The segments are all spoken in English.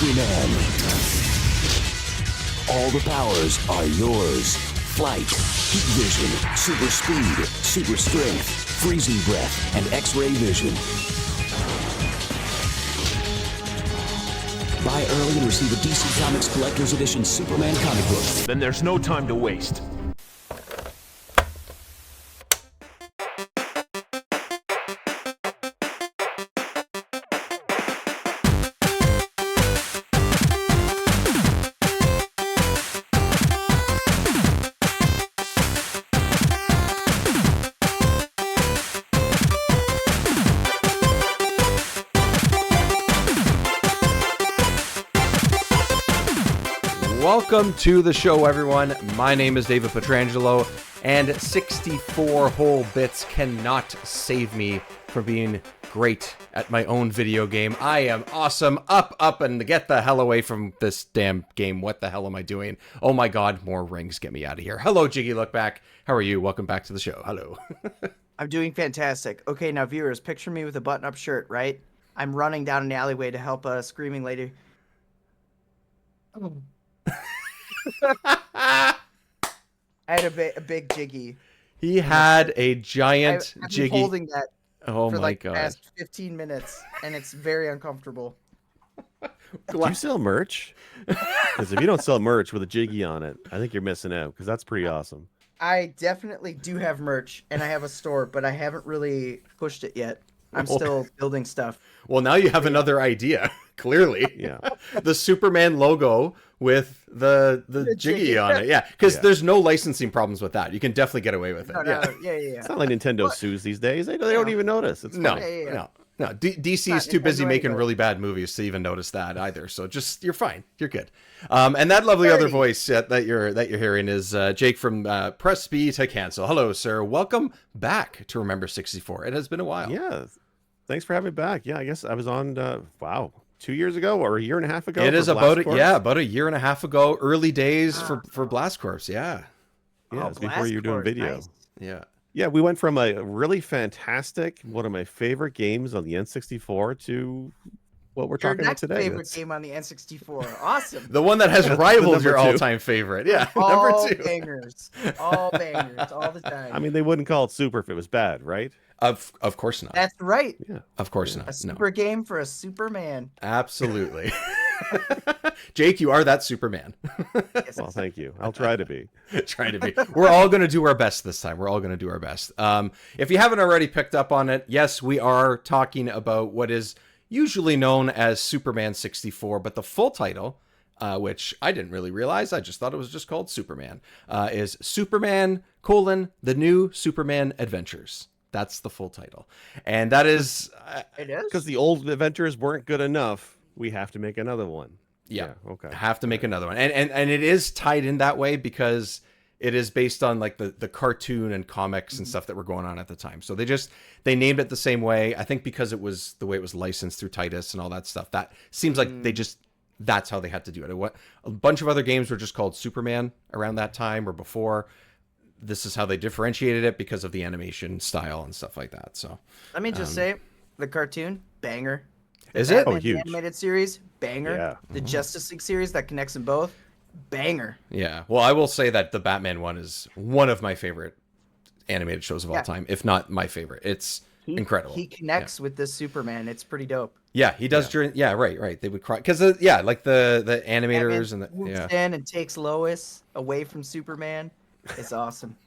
Superman. All the powers are yours. Flight, heat vision, super speed, super strength, freezing breath, and X-ray vision. Buy early and receive a DC Comics Collector's Edition Superman comic book. Then there's no time to waste. Welcome to the show, everyone. My name is David Petrangelo, and 64 whole bits cannot save me from being great at my own video game. I am awesome. Up, and get the hell away from this damn game. What the hell am I doing? Oh my god, more rings. Get me out of here. Hello, Jiggy Lookback. How are you? Welcome back to the show. Hello. I'm doing fantastic. Okay, now viewers, picture me with a button-up shirt, right? I'm running down an alleyway to help a screaming lady. I had a big Jiggy. He had a giant I've been Jiggy. holding that Oh for my like god. the past 15 minutes, and it's very uncomfortable. Do you sell merch? Because if you don't sell merch with a Jiggy on it, I think you're missing out, because that's pretty awesome. I definitely do have merch, and I have a store, but I haven't really pushed it yet. I'm still building stuff. Well, now you have another idea, clearly. Yeah. The Superman logo with the Jiggy on it. Yeah, because there's no licensing problems with that. You can definitely get away with it. Yeah. It's not like Nintendo sues these days. They don't even notice. It's No, fine. no. DC is too busy making really bad movies to even notice that either. So just you're fine. You're good. And that lovely other voice that you're hearing is Jake from Press B to Cancel. Hello, sir. Welcome back to Remember 64. It has been a while. Yeah. Thanks for having me back. Yeah, I guess I was on, 2 years ago or a year and a half ago. It is for about Blast Corps. about a year and a half ago. Early days for Blast Corps. Yeah. Yeah, it's before you were doing video. Nice. Yeah. Yeah, we went from a really fantastic, one of my favorite games on the N64 to what we're Your talking about next today. favorite game on the N64. Awesome. The one that has rivaled your number two. all-time favorite. Yeah, All number 2. bangers. All bangers. All the time. I mean, they wouldn't call it super if it was bad, right? Of course not. That's right. Yeah. Of course A not. No. super game for a Superman. Absolutely. Jake, you are that Superman. Yes. Well, thank you. I'll try to be. Try to be. We're all going to do our best this time. We're all going to do our best. If you haven't already picked up on it, yes, we are talking about what is usually known as Superman 64, but the full title, which I didn't really realize, I just thought it was just called Superman, is Superman: The New Superman Adventures. That's the full title. And that is... It is? Because the old adventures weren't good enough, we have to make another one. Yeah. Okay. Have to make another one. And it is tied in that way because it is based on like the cartoon and comics and stuff that were going on at the time. So they named it the same way. I think because it was the way it was licensed through Titus and all that stuff. That seems like that's how they had to do it. A bunch of other games were just called Superman around that time or before. This is how they differentiated it because of the animation style and stuff like that. So Let me just say, the cartoon, banger. is it? Oh, huge. Animated series, banger. Yeah. The Justice League series that connects them both, banger. Yeah. Well, I will say that the Batman one is one of my favorite animated shows of all time, if not my favorite. It's incredible. He connects with this Superman. It's pretty dope. Yeah, he does during. Yeah, right. They would cry because like the animators and Batman swoops in and takes Lois away from Superman. It's awesome.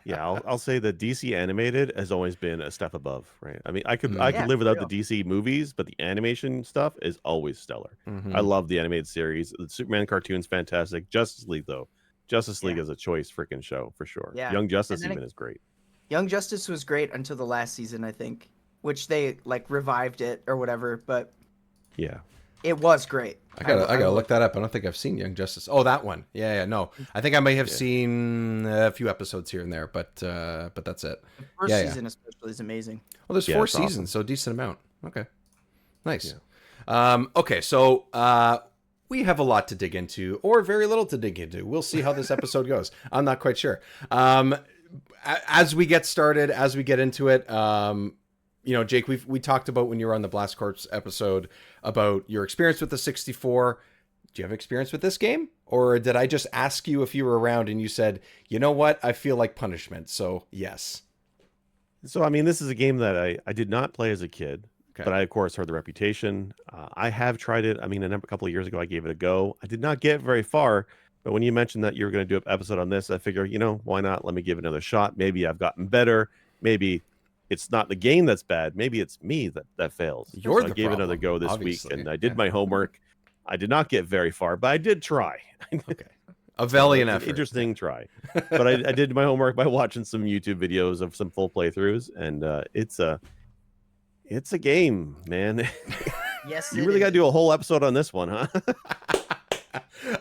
Yeah, I'll say the DC animated has always been a step above, right? I mean, I could live without the DC movies, but the animation stuff is always stellar. I love the animated series. The Superman cartoon's fantastic. Justice League though, Justice League is a choice freaking show for sure. Yeah. Young Justice And then even is great. Young Justice was great until the last season, I think, which they like revived it or whatever, but Yeah. it was great. I gotta look that up. I don't think I've seen Young Justice. Oh, that one. Yeah. No, I think I may have seen a few episodes here and there, but that's it. The first season especially is amazing. Well, there's Yeah, 4 it's seasons, awesome. so a decent amount. Okay, nice. Okay, so we have a lot to dig into, or very little to dig into. We'll see how this episode goes. I'm not quite sure. As we get started, as we get into it, Jake, we talked about when you were on the Blast Corps episode about your experience with the 64. Do you have experience with this game? Or did I just ask you if you were around and you said, you know what? I feel like punishment. So yes. So, I mean, this is a game that I did not play as a kid, Okay. but I, of course, heard the reputation. I have tried it. I mean, a couple of years ago, I gave it a go. I did not get very far. But when you mentioned that you were going to do an episode on this, I figure, why not? Let me give it another shot. Maybe I've gotten better. Maybe it's not the game that's bad. Maybe it's me that fails. You're so I the gave it problem, another go this obviously. week, and I did my homework. I did not get very far, but I did try. Okay. A valiant It's effort. an interesting try. But I did my homework by watching some YouTube videos of some full playthroughs, and it's a game, man. Yes, You really got to do a whole episode on this one, huh?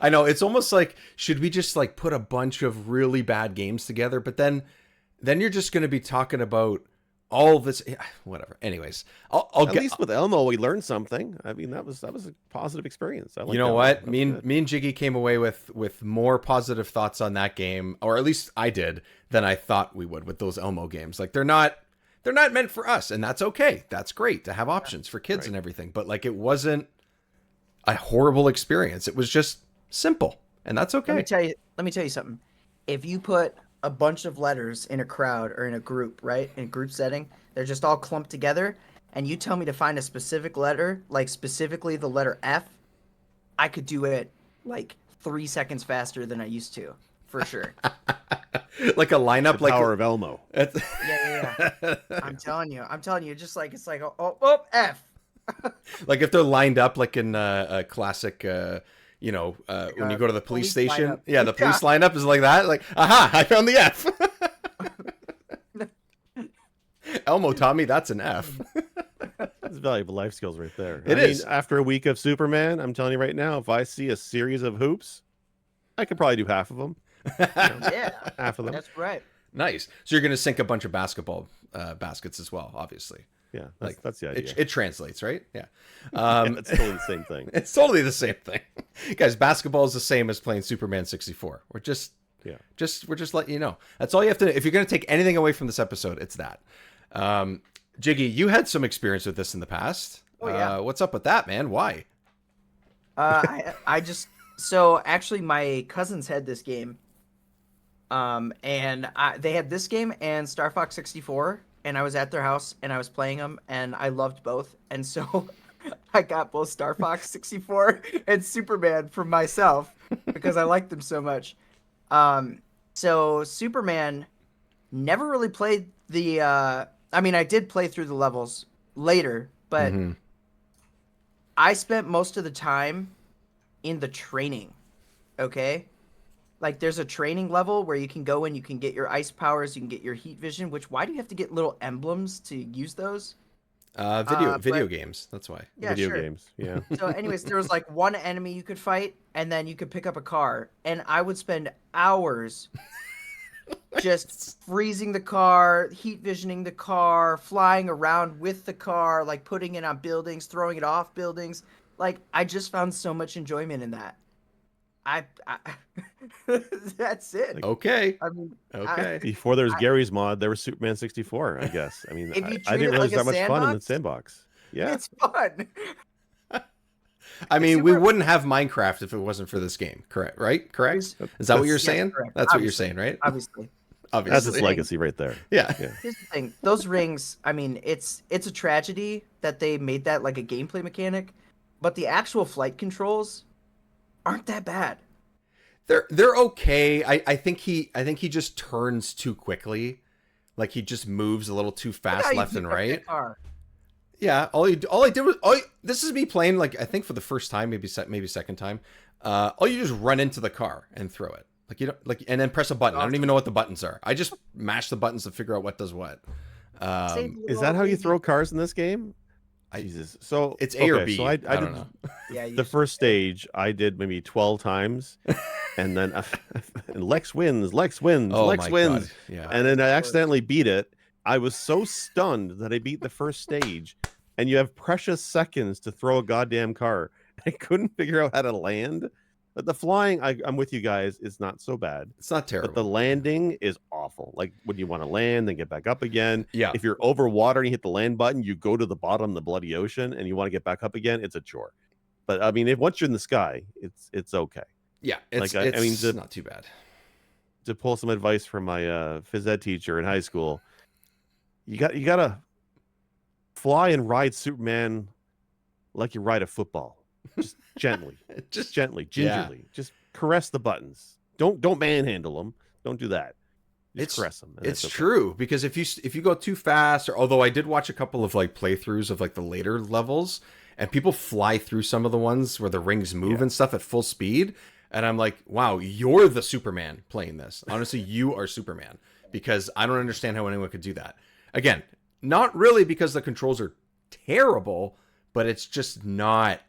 I know, it's almost like, should we just like put a bunch of really bad games together? But then you're just going to be talking about all this, whatever. Anyways, I'll At least with Elmo, we learned something. I mean, that was a positive experience. I you know what? Me and Jiggy came away with more positive thoughts on that game, or at least I did, than I thought we would with those Elmo games. Like they're not meant for us, and that's okay. That's great to have options for kids and everything. But like, it wasn't a horrible experience. It was just simple, and that's okay. Let me tell you something. If you put a bunch of letters in a crowd or in a group, right? In a group setting, they're just all clumped together, and you tell me to find a specific letter, like specifically the letter F, I could do it like 3 seconds faster than I used to, for sure. Like a lineup, the power of Elmo. Yeah. I'm telling you, just like it's like oh F. Like if they're lined up like in a classic when you go to the police station. lineup. Yeah, the police lineup is like that. Like, aha, I found the F. Elmo taught me that's an F. That's valuable life skills right there. It is. After a week of Superman, I'm telling you right now, if I see a series of hoops, I could probably do half of them. Yeah, half of them. That's right. Nice. So you're going to sink a bunch of basketball baskets as well, obviously. Yeah, that's the idea. It translates, right? Yeah. It's totally the same thing. It's totally the same thing. Guys, basketball is the same as playing Superman 64. We're just letting you know. That's all you have to. If you're going to take anything away from this episode, it's that. Jiggy, you had some experience with this in the past. Oh yeah. What's up with that, man? Why? I just so actually my cousins had this game. And they had this game and Star Fox 64, and I was at their house and I was playing them, and I loved both, and so I got both Star Fox 64 and Superman for myself because I liked them so much. So Superman never really played the. I mean, I did play through the levels later, but I spent most of the time in the training. Okay. Like, there's a training level where you can go and you can get your ice powers, you can get your heat vision, why do you have to get little emblems to use those? Video games, that's why. Yeah, Video sure. games, yeah. So anyways, there was like one enemy you could fight, and then you could pick up a car, and I would spend hours just freezing the car, heat visioning the car, flying around with the car, like putting it on buildings, throwing it off buildings. Like, I just found so much enjoyment in that. I that's it. Okay. I mean, okay. Before there was Gary's mod, there was Superman 64, I guess. I mean, I didn't realize that much fun in the sandbox. Yeah. It's fun. I mean, we wouldn't have Minecraft if it wasn't for this game. Correct, right? Correct? Is that what you're saying? Correct. That's what you're saying, right? Obviously. That's its legacy right there. Yeah. Here's the thing. Those rings, I mean, it's a tragedy that they made that like a gameplay mechanic, but the actual flight controls aren't that bad. They're okay. I think he just turns too quickly. Like he just moves a little too fast left and right. Yeah, all I did was this is me playing like I think for the first time, maybe second time. All you do is run into the car and throw it. Like you don't like and then press a button. I don't even know what the buttons are. I just mash the buttons to figure out what does what. Is that how you throw cars in this game? Jesus. So it's A or B. So I don't know. Yeah, the first stage I did maybe 12 times, and then and Lex wins. Oh, Lex wins. God. Yeah. And then I accidentally beat it. I was so stunned that I beat the first stage, and you have precious seconds to throw a goddamn car. I couldn't figure out how to land. But the flying, I'm with you guys. It's not so bad. It's not terrible. But the landing is awful. Like when you want to land, then get back up again. Yeah. If you're over water and you hit the land button, you go to the bottom of the bloody ocean, and you want to get back up again. It's a chore. But I mean, if once you're in the sky, it's okay. Yeah, it's not too bad. To pull some advice from my phys ed teacher in high school, you gotta fly and ride Superman like you ride a football, just gently, just gently, gingerly, just caress the buttons. Don't manhandle them. Don't do that. Just caress them. It's okay. True, because if you go too fast, or although I did watch a couple of like playthroughs of like the later levels, and people fly through some of the ones where the rings move and stuff at full speed. And I'm like, wow, you're the Superman playing this. Honestly, you are Superman, because I don't understand how anyone could do that. Again, not really because the controls are terrible, but it's just not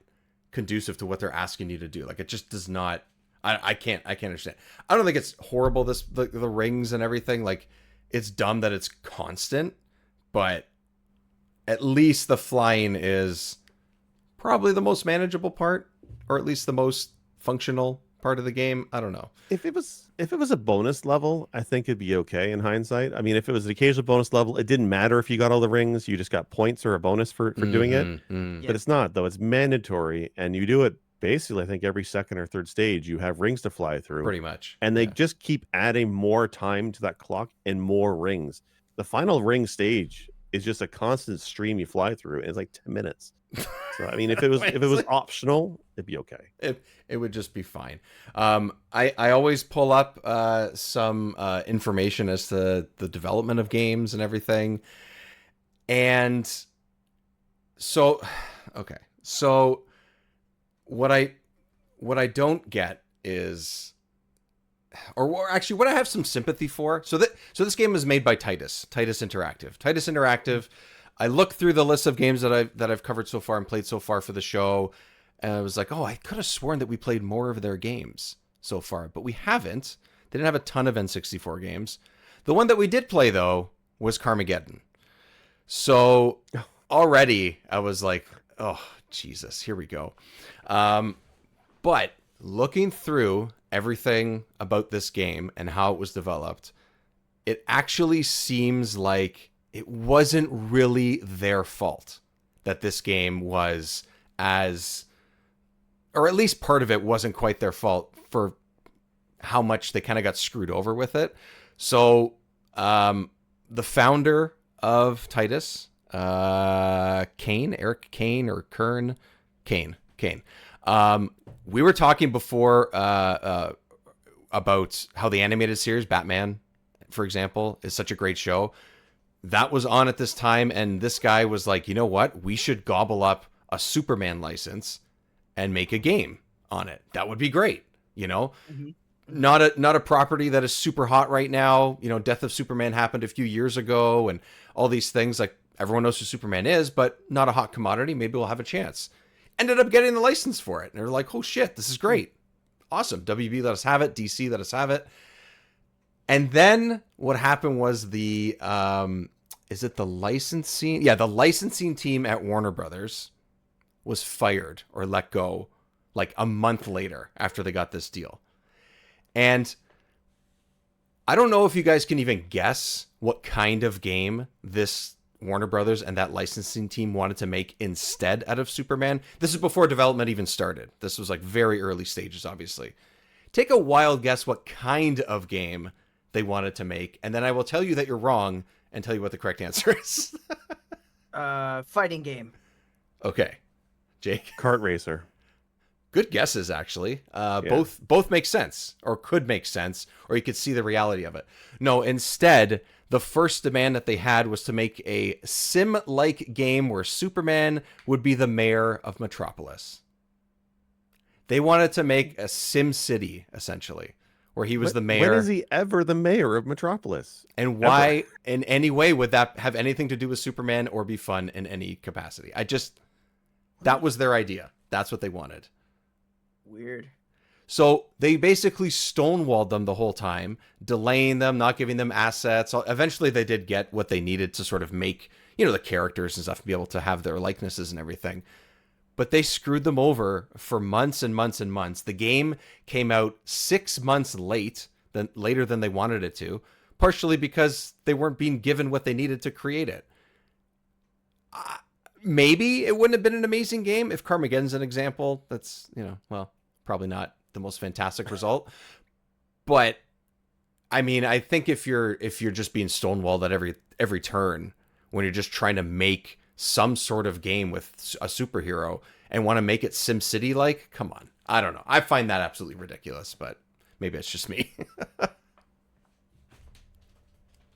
conducive to what they're asking you to do. Like, it just does not. I can't understand. I don't think it's horrible, the rings and everything. Like, it's dumb that it's constant, but at least the flying is probably the most manageable part, or at least the most functional part of the game. I don't know. If it was a bonus level, I think it'd be okay in hindsight. I mean, if it was an occasional bonus level, it didn't matter if you got all the rings, you just got points or a bonus for doing it. But it's not, though. It's mandatory, and you do it basically, I think, every second or third stage. You have rings to fly through. Pretty much. And they just keep adding more time to that clock and more rings. The final ring stage is just a constant stream you fly through, and it's like 10 minutes. So I mean, if it was optional, it'd be okay. It would just be fine. I always pull up some information as to the development of games and everything. And so, okay. So what I don't get is, or actually what I have some sympathy for. So this game is made by Titus Interactive. I looked through the list of games that I've covered so far and played so far for the show, and I was like, oh, I could have sworn that we played more of their games so far, but we haven't. They didn't have a ton of N64 games. The one that we did play, though, was Carmageddon. So already I was like, oh, Jesus, here we go. But looking through everything about this game and how it was developed, it actually seems like it wasn't really their fault that this game was or at least part of it wasn't quite their fault for how much they kind of got screwed over with it. So the founder of Titus, Eric Kane or Kern, Kane. We were talking before about how the animated series Batman, for example, is such a great show. That was on at this time, and this guy was like, you know what? We should gobble up a Superman license and make a game on it. That would be great, you know? Mm-hmm. Not a property that is super hot right now. You know, Death of Superman happened a few years ago, and all these things, like, everyone knows who Superman is, but not a hot commodity. Maybe we'll have a chance. Ended up getting the license for it, and they're like, oh shit, this is great. Awesome. WB let us have it. DC let us have it. And then what happened was the licensing? Yeah, the licensing team at Warner Brothers was fired or let go like a month later after they got this deal. And I don't know if you guys can even guess what kind of game this Warner Brothers and that licensing team wanted to make instead out of Superman. This is before development even started. This was like very early stages, obviously. Take a wild guess what kind of game they wanted to make, and then I will tell you that you're wrong and tell you what the correct answer is. Fighting game. Okay. Jake? Kart racer. Good guesses, actually. Both make sense, or could make sense, or you could see the reality of it. No, instead, the first demand that they had was to make a sim-like game where Superman would be the mayor of Metropolis. They wanted to make a Sim City, essentially, where he was the mayor. When is he ever the mayor of Metropolis? And why, in any way, would that have anything to do with Superman or be fun in any capacity? That was their idea. That's what they wanted. Weird. So they basically stonewalled them the whole time, delaying them, not giving them assets. Eventually they did get what they needed to sort of make, the characters and stuff, and be able to have their likenesses and everything. but they screwed them over for months and months and months. The game came out 6 months later than they wanted it to, partially because they weren't being given what they needed to create it. Maybe it wouldn't have been an amazing game if Carmageddon's an example. That's, well, probably not the most fantastic result. But I mean, I think if you're just being stonewalled at every turn when you're just trying to make some sort of game with a superhero and want to make it SimCity like, come on. I don't know. I find that absolutely ridiculous, but maybe it's just me.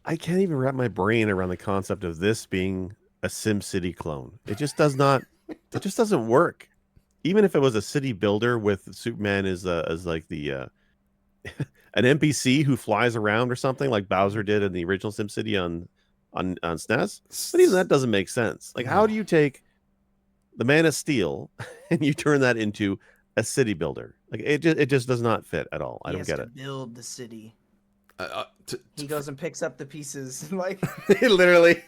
I can't even wrap my brain around the concept of this being a SimCity clone. It just doesn't work. Even if it was a city builder with Superman as like the an NPC who flies around or something like Bowser did in the original SimCity on SNES, but even that doesn't make sense. Like, how do you take the Man of Steel and you turn that into a city builder? Like, it just does not fit at all. I don't get it. Build the city. He goes and picks up the pieces, like literally.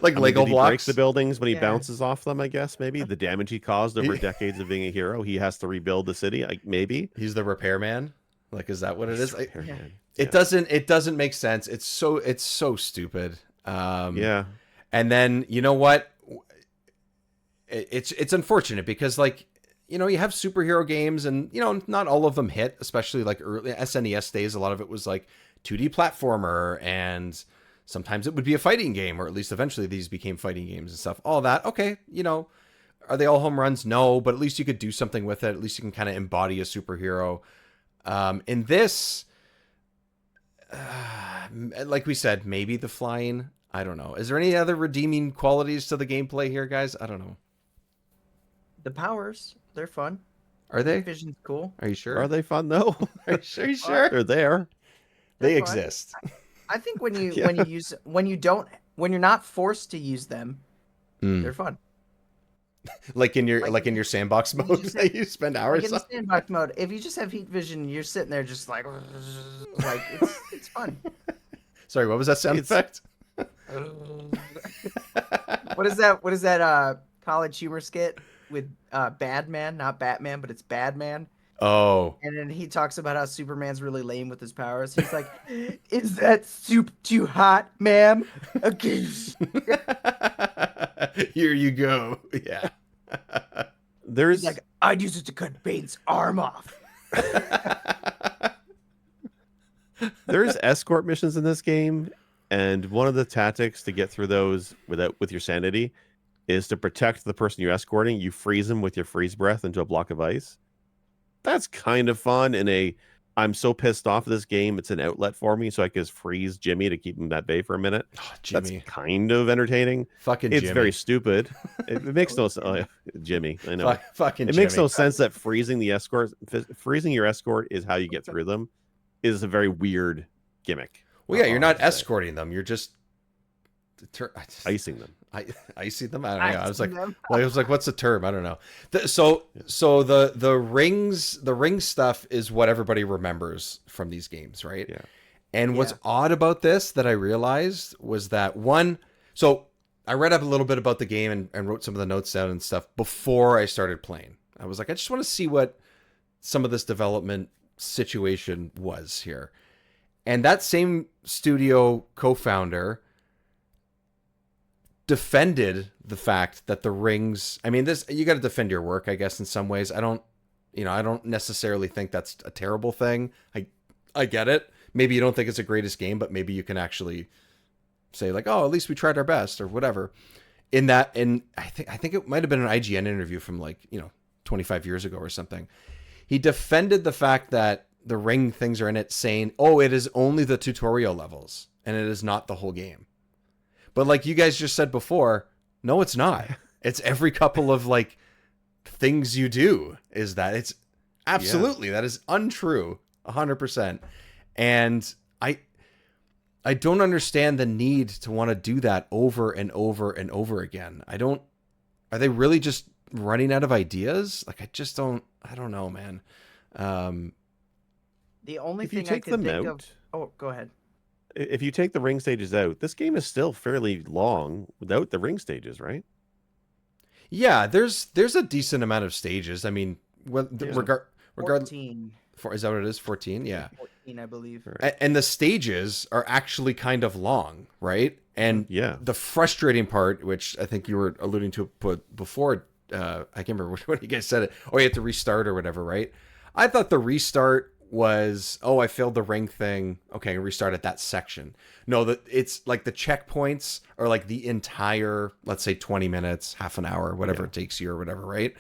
Like Lego he blocks. breaks the buildings when he bounces off them, I guess. Maybe the damage he caused over decades of being a hero, he has to rebuild the city. Maybe he's the repairman. Like, is that what it is? It Yeah. It doesn't make sense. It's so stupid. Yeah. And then you know what? It's unfortunate because, like, you have superhero games and not all of them hit, especially like early SNES days. A lot of it was like 2D platformer, and sometimes it would be a fighting game, or at least eventually these became fighting games and stuff. All that, okay, are they all home runs? No, but at least you could do something with it. At least you can kind of embody a superhero. In this, like we said, maybe the flying. I don't know. Is there any other redeeming qualities to the gameplay here, guys? I don't know. The powers, they're fun. Are they? Vision's cool. Are you sure? Are they fun though? Are you sure? You sure? They're there. They They're fun. exist. I think when you're not forced to use them, they're fun. Like in your sandbox mode that you spend hours in on. sandbox mode, if you just have heat vision, you're sitting there just like it's fun. Sorry, what was that sound effect? What is that college humor skit with Bad Man, not Batman, but it's Bad Man. Oh. And then he talks about how Superman's really lame with his powers. He's like, "Is that soup too hot, ma'am?" Okay. Here you go. Yeah. There's like, I'd use it to cut Bane's arm off. There's escort missions in this game, and one of the tactics to get through those with your sanity is to protect the person you're escorting. You freeze them with your freeze breath into a block of ice. That's kind of fun. I'm so pissed off of this game, it's an outlet for me, so I can just freeze Jimmy to keep him at bay for a minute. Oh, Jimmy. That's kind of entertaining. Fucking It's Jimmy. very stupid. It makes no sense. Jimmy, I know. Fucking It Jimmy. makes no sense that freezing your escort is how you get through them. Is a very weird gimmick. Well, yeah, you're not escorting them. You're just icing them. Icing them. I don't know. I was like, what's the term? I don't know. So the ring stuff is what everybody remembers from these games, right? Yeah. And what's odd about this that I realized was that so I read up a little bit about the game and wrote some of the notes down and stuff before I started playing. I was like, I just want to see what some of this development situation was here. And that same studio co-founder defended the fact that the rings, I mean, you got to defend your work, I guess, in some ways. I don't necessarily think that's a terrible thing. I get it. Maybe you don't think it's the greatest game, but maybe you can actually say like, oh, at least we tried our best or whatever. I think it might have been an IGN interview from 25 years ago or something. He defended the fact that the ring things are in it, saying, oh, it is only the tutorial levels and it is not the whole game. But like you guys just said before, no, it's not. It's every couple of things you do is that. It's absolutely, that is untrue 100%. And I don't understand the need to want to do that over and over and over again. Are they really just running out of ideas? I don't know, man. The only If you thing I take could them think out, of. Oh, go ahead. if you take the ring stages out, this game is still fairly long without the ring stages, right? Yeah, there's a decent amount of stages. I mean, regard 14. is that what it is? 14, yeah. 14, I believe. And the stages are actually kind of long, right? And Yeah. the frustrating part, which I think you were alluding to before, I can't remember when you guys said it. Oh, you have to restart or whatever, right? I thought the restart was, oh, I failed the ring thing. Okay, restart at that section. No, it's like the checkpoints are like the entire, let's say 20 minutes, half an hour, whatever it takes you or whatever, right?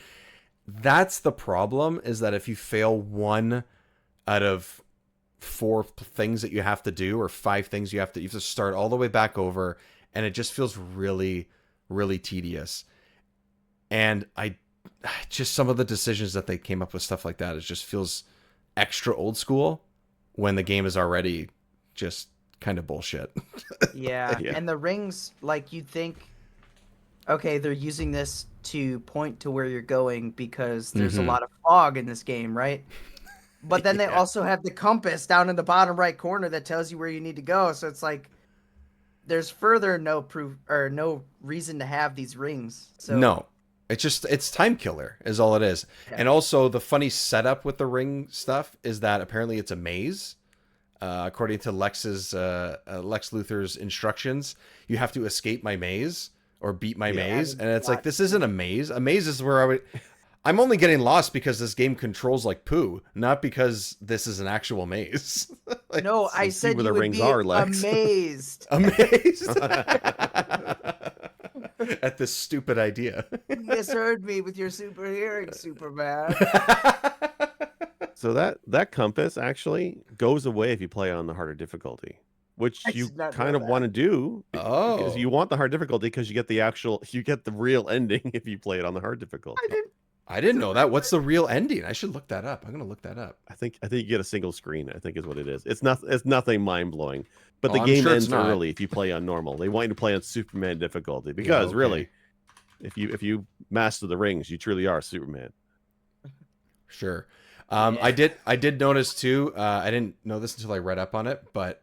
That's the problem, is that if you fail one out of 4 things that you have to do, or 5 things you have to start all the way back over, and it just feels really, really tedious. And just some of the decisions that they came up with, stuff like that, it just feels extra old school when the game is already just kind of bullshit. Yeah. Yeah. And the rings, like, you'd think, okay, they're using this to point to where you're going because there's a lot of fog in this game, right? But then they also have the compass down in the bottom right corner that tells you where you need to go. So it's like there's further no proof or no reason to have these rings. So No. It's time killer is all it is. Yeah. And also the funny setup with the ring stuff is that apparently it's a maze. According to Lex Luthor's instructions, you have to escape my maze or beat my maze. And it's like, this isn't a maze. A maze is where I'm only getting lost because this game controls like poo, not because this is an actual maze. Like, no, I said where you the would rings be are, Lex. amazed. amazed at this stupid idea. You misheard me with your super hearing, Superman. So that compass actually goes away if you play on the harder difficulty, which I you did not kind know of that. want to do because Oh. you want the hard difficulty because you get the real ending if you play it on the hard difficulty. I didn't know that. What's the real ending? I should look that up. I'm gonna look that up. I think you get a single screen, I think is what it is. It's nothing mind blowing. But Oh, the I'm game sure it's ends not. early if you play on normal. They want you to play on Superman difficulty because okay. really, if you master the rings, you truly are Superman. Sure. I did notice too. I didn't know this until I read up on it, but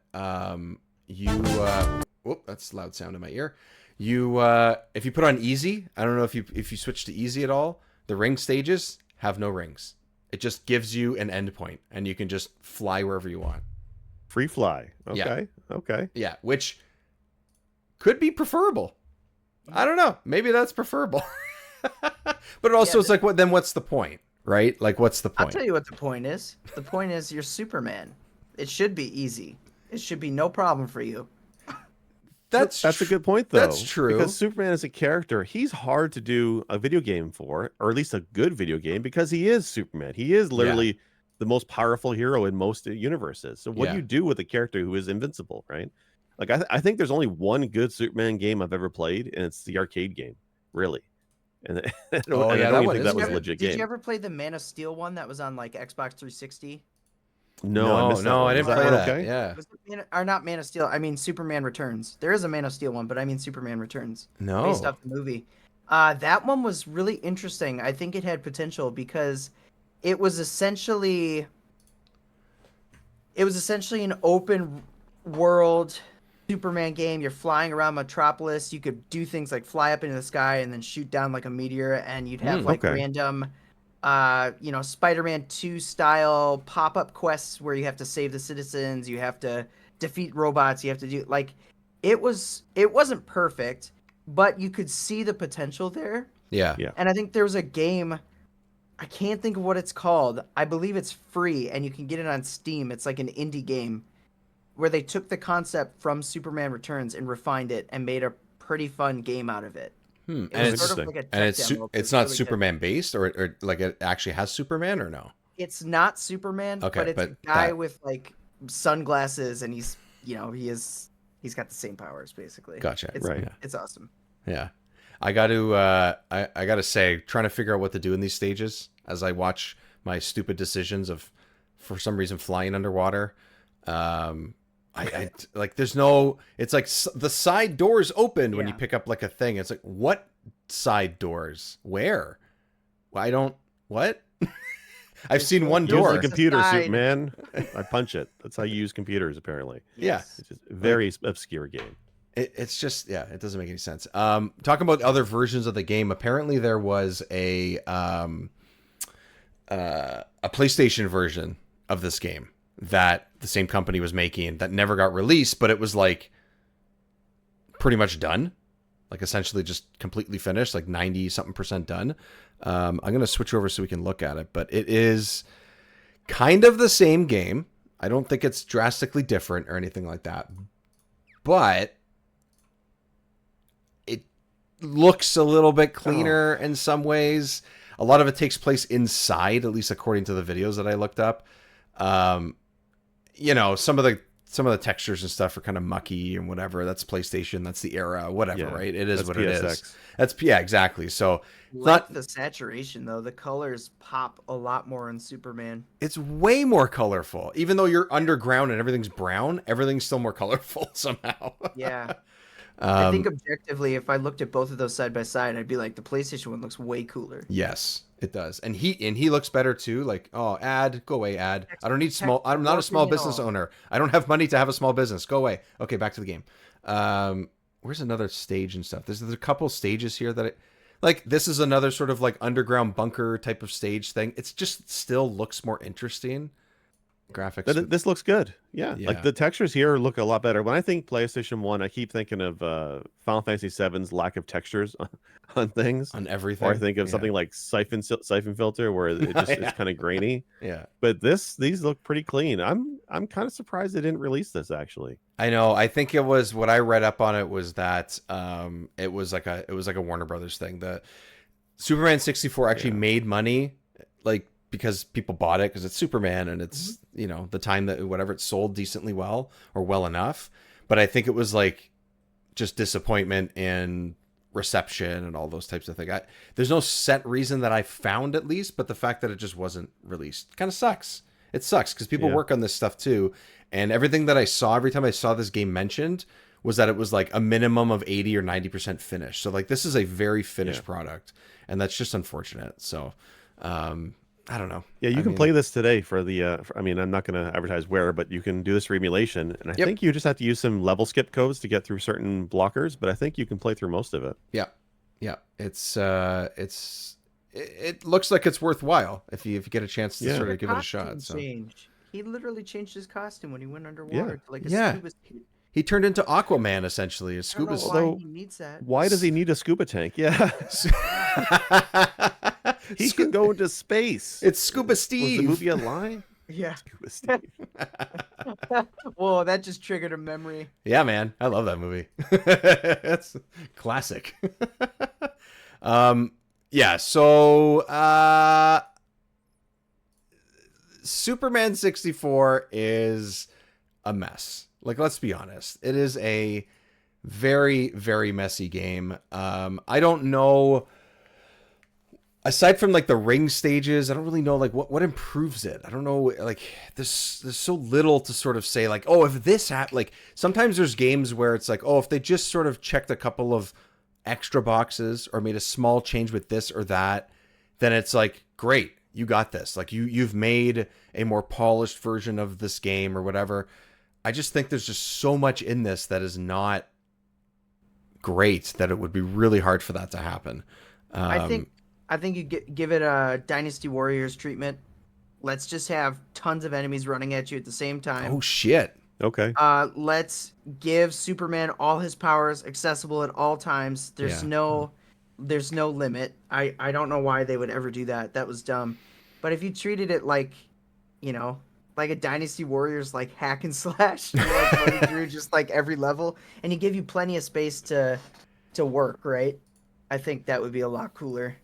whoop, that's loud sound in my ear. If you put on easy, I don't know if you switch to easy at all, the ring stages have no rings. It just gives you an endpoint, and you can just fly wherever you want. Free fly. Yeah. Okay. Yeah, which could be preferable. I don't know. Maybe that's preferable. But also, it's like, what's the point, right? Like, what's the I'll point? tell you what the point is. The point is you're Superman. It should be easy. It should be no problem for you. That's a good point, though. That's true. Because Superman is a character. He's hard to do a video game for, or at least a good video game, because he is Superman. He is literally the most powerful hero in most universes. So what do you do with a character who is invincible, right? Like, I think there's only one good Superman game I've ever played, and it's the arcade game, really. And I don't even think that was a legit game. Did you ever play the Man of Steel one that was on like Xbox 360? No, I missed that one. I didn't Was play one that. okay? Yeah. Was it or not Man of Steel? I mean Superman Returns. There is a Man of Steel one, but I mean Superman Returns. No. Based off the movie. That one was really interesting. I think it had potential because it was essentially an open world Superman game. You're flying around Metropolis. You could do things like fly up into the sky and then shoot down like a meteor, and you'd have random Spider-Man 2 style pop-up quests where you have to save the citizens, you have to defeat robots, you have to do it wasn't perfect, but you could see the potential there. Yeah. And I think there was a game, I can't think of what it's called. I believe it's free and you can get it on Steam. It's like an indie game where they took the concept from Superman Returns and refined it and made a pretty fun game out of it. And was sort of like a tech demo, but it's not really Superman based, or like it actually has Superman, or no? It's not Superman, Okay, but it's but a guy that- with like sunglasses, and he's got the same powers basically. Gotcha. It's, Right. It's awesome. Yeah. I got to I got to say, trying to figure out what to do in these stages as I watch my stupid decisions of, for some reason, flying underwater. I like, there's no, it's like the side doors opened when you pick up like a thing. It's like, what side doors? Where? I don't, what? I've seen one Use door. the computer, Side. Superman. I punch it. That's how you use computers, apparently. Yeah. It's just a very obscure game. It's just, yeah, it doesn't make any sense. Talking about other versions of the game, apparently there was a PlayStation version of this game that the same company was making that never got released, but it was like pretty much done, like essentially just completely finished, like 90 something percent done. I'm going to switch over so we can look at it, but it is kind of the same game. I don't think it's drastically different or anything like that, but it looks a little bit cleaner in some ways. A lot of it takes place inside, at least according to the videos that I looked up. You know, some of the textures and stuff are kind of mucky and whatever. That's PlayStation. That's the era. Whatever, yeah, right? It is what PSX. It is. That's exactly. So not the saturation though. The colors pop a lot more in Superman. It's way more colorful, even though you're underground and everything's brown. Everything's still more colorful somehow. Yeah. I think objectively, if I looked at both of those side by side, I'd be like, the PlayStation one looks way cooler. Yes, it does, and he looks better too. Like, oh, ad, go away, ad. I don't need small. I'm not a small business owner. I don't have money to have a small business. Go away. Okay, back to the game. Where's another stage and stuff? There's a couple stages here that like this is another sort of like underground bunker type of stage thing. It's just still looks more interesting. Graphics. This looks good. Yeah. Like the textures here look a lot better. When I think PlayStation 1, I keep thinking of Final Fantasy VII's lack of textures on things. On everything. Or I think of something like Siphon Filter where it just it's kind of grainy. Yeah. But these look pretty clean. I'm kind of surprised they didn't release this actually. I know. I think it was what I read up on it was that it was like a Warner Brothers thing. The Superman 64 actually made money like because people bought it because it's Superman and it's, you know, the time that whatever it sold decently well or well enough. But I think it was like just disappointment in reception and all those types of things. There's no set reason that I found at least, but the fact that it just wasn't released kind of sucks. It sucks because people work on this stuff too. And everything that I saw, every time I saw this game mentioned was that it was like a minimum of 80 or 90% finished. So like this is a very finished product and that's just unfortunate. So, I don't know. Yeah, you can play this today for the. I mean, I'm not going to advertise where, but you can do this for emulation, and I think you just have to use some level skip codes to get through certain blockers. But I think you can play through most of it. Yeah. It looks like it's worthwhile if you get a chance to sort of give it a shot. So he literally changed his costume when he went underwater. To like a scuba. He turned into Aquaman essentially. A scuba. Why he needs that? Why does he need a scuba tank? Yeah. He can go into space. It's Scuba Steve. Was the movie a lie? Yeah. Scuba Steve. Whoa, that just triggered a memory. Yeah, man. I love that movie. That's classic. Yeah, so Superman 64 is a mess. Like, let's be honest. It is a very, very messy game. I don't know. Aside from like the ring stages, I don't really know like what improves it. I don't know. Like there's so little to sort of say like, oh, if this like sometimes there's games where it's like, oh, if they just sort of checked a couple of extra boxes or made a small change with this or that, then it's like, great, you got this. Like you've made a more polished version of this game or whatever. I just think there's just so much in this that is not great that it would be really hard for that to happen. I think you give it a Dynasty Warriors treatment. Let's just have tons of enemies running at you at the same time. Oh shit. Okay. Let's give Superman all his powers accessible at all times. There's no limit. I don't know why they would ever do that. That was dumb. But if you treated it like, you know, like a Dynasty Warriors like hack and slash, like running through just like every level, and you give you plenty of space to work, right? I think that would be a lot cooler.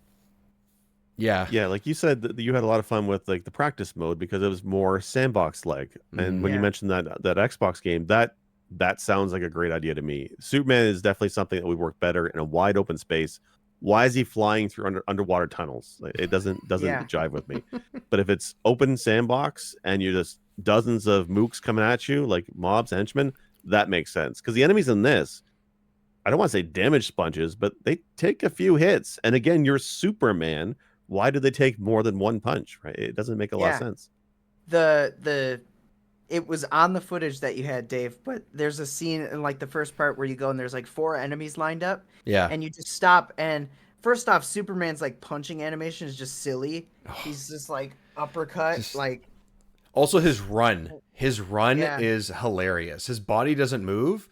Yeah. Yeah, like you said, that you had a lot of fun with like the practice mode because it was more sandbox like. And when you mentioned that Xbox game, that sounds like a great idea to me. Superman is definitely something that would work better in a wide open space. Why is he flying through underwater tunnels? Like, it doesn't jive with me. But if it's open sandbox and you're just dozens of mooks coming at you like mobs, henchmen, that makes sense. Because the enemies in this, I don't want to say damage sponges, but they take a few hits. And again, you're Superman. Why do they take more than one punch? Right? It doesn't make a lot of sense. The it was on the footage that you had, Dave, but there's a scene in like the first part where you go and there's like 4 enemies lined up. Yeah. And you just stop, and first off, Superman's like punching animation is just silly. He's just like uppercut, Just- like Also, his run Yeah. is hilarious. His body doesn't move,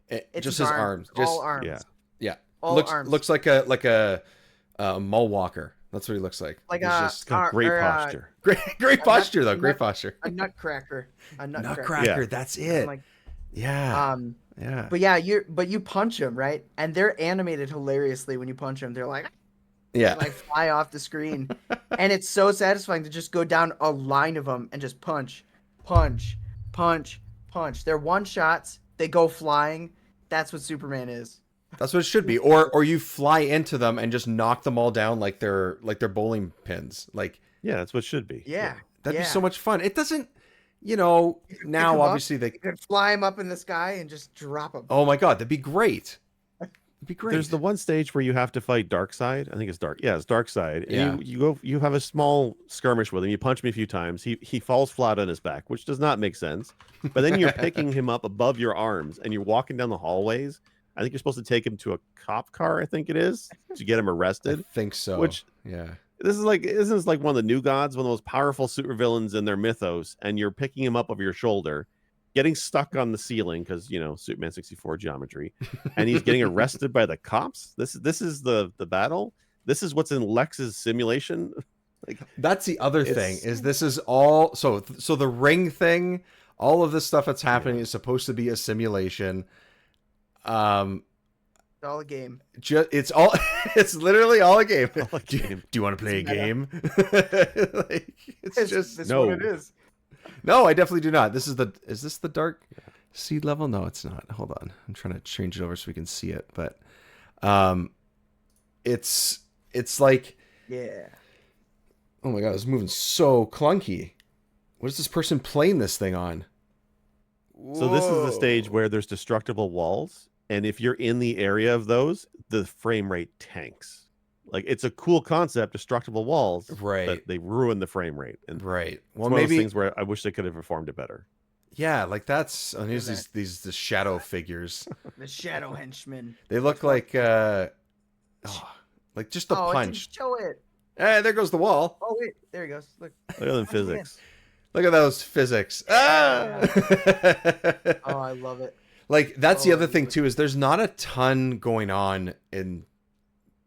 it's just his arms. Just all arms. Yeah. yeah, All arms. looks like a mole walker. That's what he looks like. Like He's a just Got great posture. great posture though. a Great nut- posture. a nutcracker. A nutcracker. Nutcracker. Yeah. That's And, it. like, Yeah. Yeah. but yeah, you punch them, right? And they're animated hilariously when you punch them. They're like Yeah. they, like fly off the screen. And it's so satisfying to just go down a line of them and just punch, punch, punch, punch. They're one shots. They go flying. That's what Superman is. That's what it should be. Or you fly into them and just knock them all down like they're bowling pins. Like Yeah, that's what it should be. Yeah. that'd yeah. be so much fun. It doesn't, Pick now 'em up, obviously they. You could fly them up in the sky and just drop them. Oh my god, that'd be great. It'd be great. There's the one stage where you have to fight Darkseid. I think it's Dark. Yeah, it's Darkseid. And Yeah. you have a small skirmish with him. You punch him a few times. He falls flat on his back, which does not make sense. But then you're picking him up above your arms and you're walking down the hallways. I think you're supposed to take him to a cop car, I think it is, to get him I arrested. think so. Which- yeah. Isn't this like one of the new gods, one of those powerful supervillains in their mythos, and you're picking him up over your shoulder, getting stuck on the ceiling because Superman 64 geometry, and he's getting arrested by the cops. This is the battle. This is what's in Lex's simulation. Like That's the other thing It's- is this is all so the ring thing, all of this stuff that's happening is supposed to be a simulation. It's all a game. It's all it's literally all a game. All a Do game. you want to play a It's meta. game? Like, it's just This no. what it is. no, I definitely do not. Is this the dark seed level? No, it's not. Hold on. I'm trying to change it over so we can see it, but it's like, Yeah. oh my god, it's moving so clunky. What is this person playing this thing on? So this is the Whoa. stage where there's destructible walls, and if you're in the area of those, the frame rate tanks. Like it's a cool concept, destructible walls, Right. but they ruin the frame rate. And Right. well, Well, one of those maybe things where I wish they could have performed it better. yeah, like that's here's that. these the shadow figures. The Shadow Henchman. They look like like just the Oh, it punch. didn't show it. There goes the wall. Oh wait, there he goes. Look. Look at them Once again. physics. Look at those physics. Ah! Oh, I love it. Like that's the Oh, other thing you- too is there's not a ton going on in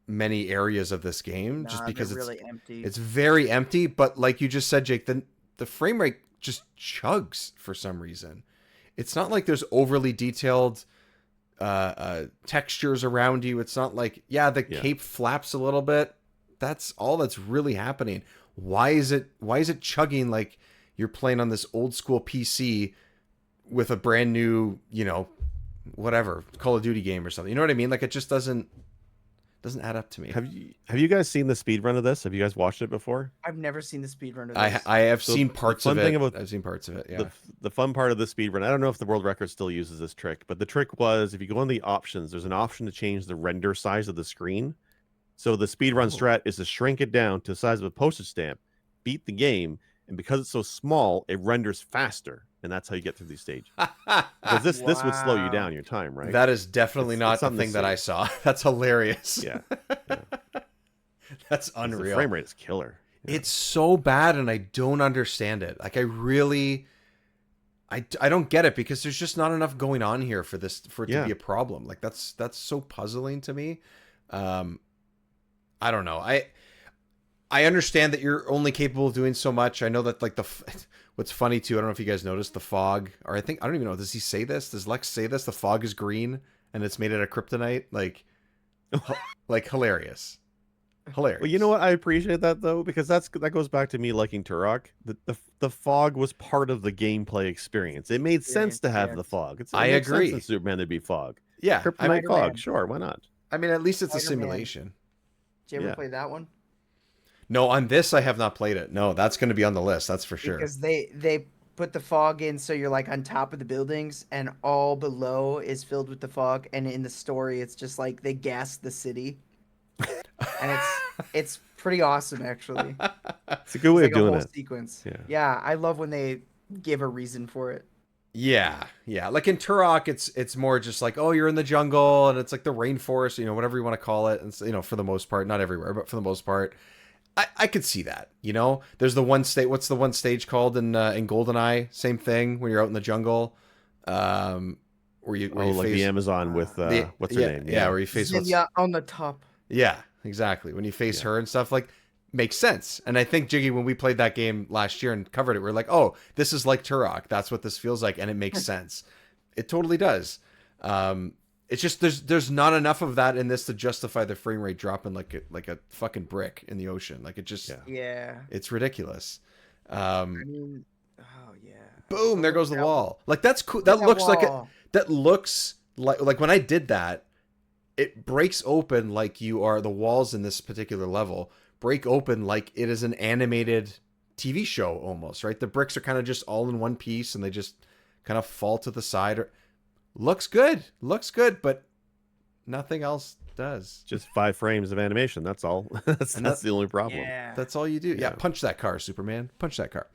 many areas of this game just Nah, because they're it's really empty. it's very empty, but like you just said, Jake, the frame rate just chugs for some reason. It's not like there's overly detailed textures around you. It's not like the cape flaps a little bit. That's all that's really happening. Why is it chugging like you're playing on this old school PC with a brand new, whatever, Call of Duty game or something? You know what I mean? Like it just doesn't add up to me. Have you guys seen the speed run of this? Have you guys watched it before? I've never seen the speedrun of I this. have So seen the parts fun of it. thing about I've seen parts of it. Yeah. The fun part of the speed run, I don't know if the world record still uses this trick, but the trick was if you go on the options, there's an option to change the render size of the screen. So the speed run strat is to shrink it down to the size of a postage stamp, beat the game, and because it's so small, it renders faster, and that's how you get through these stages. Because this would slow you Wow. down your time, right? That is definitely It's not the something to thing that I see. saw. That's hilarious. Yeah. That's 'Cause the unreal. frame rate is killer. Yeah. It's so bad and I don't understand it. Like I really I don't get it because there's just not enough going on here for it to Yeah. be a problem. Like that's so puzzling to me. I don't know. I understand that you're only capable of doing so much. I know that like what's funny too, I don't know if you guys noticed the fog, or I don't even know, does he say this? Does Lex say this? The fog is green and it's made out of kryptonite? Like hilarious. Hilarious. Well, you know what? I appreciate that though, because that goes back to me liking Turok. The fog was part of the gameplay experience. It made sense to have the fog. It I makes sense agree. in Superman there'd be fog. Yeah. Kryptonite Spider-Man. fog, sure, why not? I mean, at least it's a Spider-Man. simulation. Did you ever Yeah. play that one? No, on this I have not played it. No, that's going to be on the list. That's for sure. Because they put the fog in so you're like on top of the buildings and all below is filled with the fog, and in the story it's just like they gas the city. And it's pretty awesome actually. It's a good way It's of like a doing whole it. sequence. Yeah. Yeah, I love when they give a reason for it. Yeah, yeah. Like in Turok, it's more just like, oh, you're in the jungle and it's like the rainforest, whatever you want to call it. And for the most part, not everywhere, but for the most part, I could see that. There's the one state. What's the one stage called in GoldenEye? Same thing when you're out in the jungle, where you like face the Amazon with what's her name? Yeah, where you face Zinnia on the top. Yeah, exactly. When you face her and stuff, like, makes sense. And I think, Jiggy, when we played that game last year and covered it, we're like, oh, this is like Turok. That's what this feels like, and it makes sense. It totally does. It's just there's not enough of that in this to justify the frame rate dropping like a fucking brick in the ocean. Like, it just it's ridiculous. I mean, oh yeah. Boom! There goes the wall. Like, that's cool. That looks like it. That looks like when I did that, it breaks open like the walls in this particular level break open like it is an animated TV show almost, right? The bricks are kind of just all in one piece and they just kind of fall to the side. Looks good, but nothing else does. Just 5 frames of animation. That's all. that's the only problem. Yeah. That's all you do. Yeah, punch that car, Superman. Punch that car.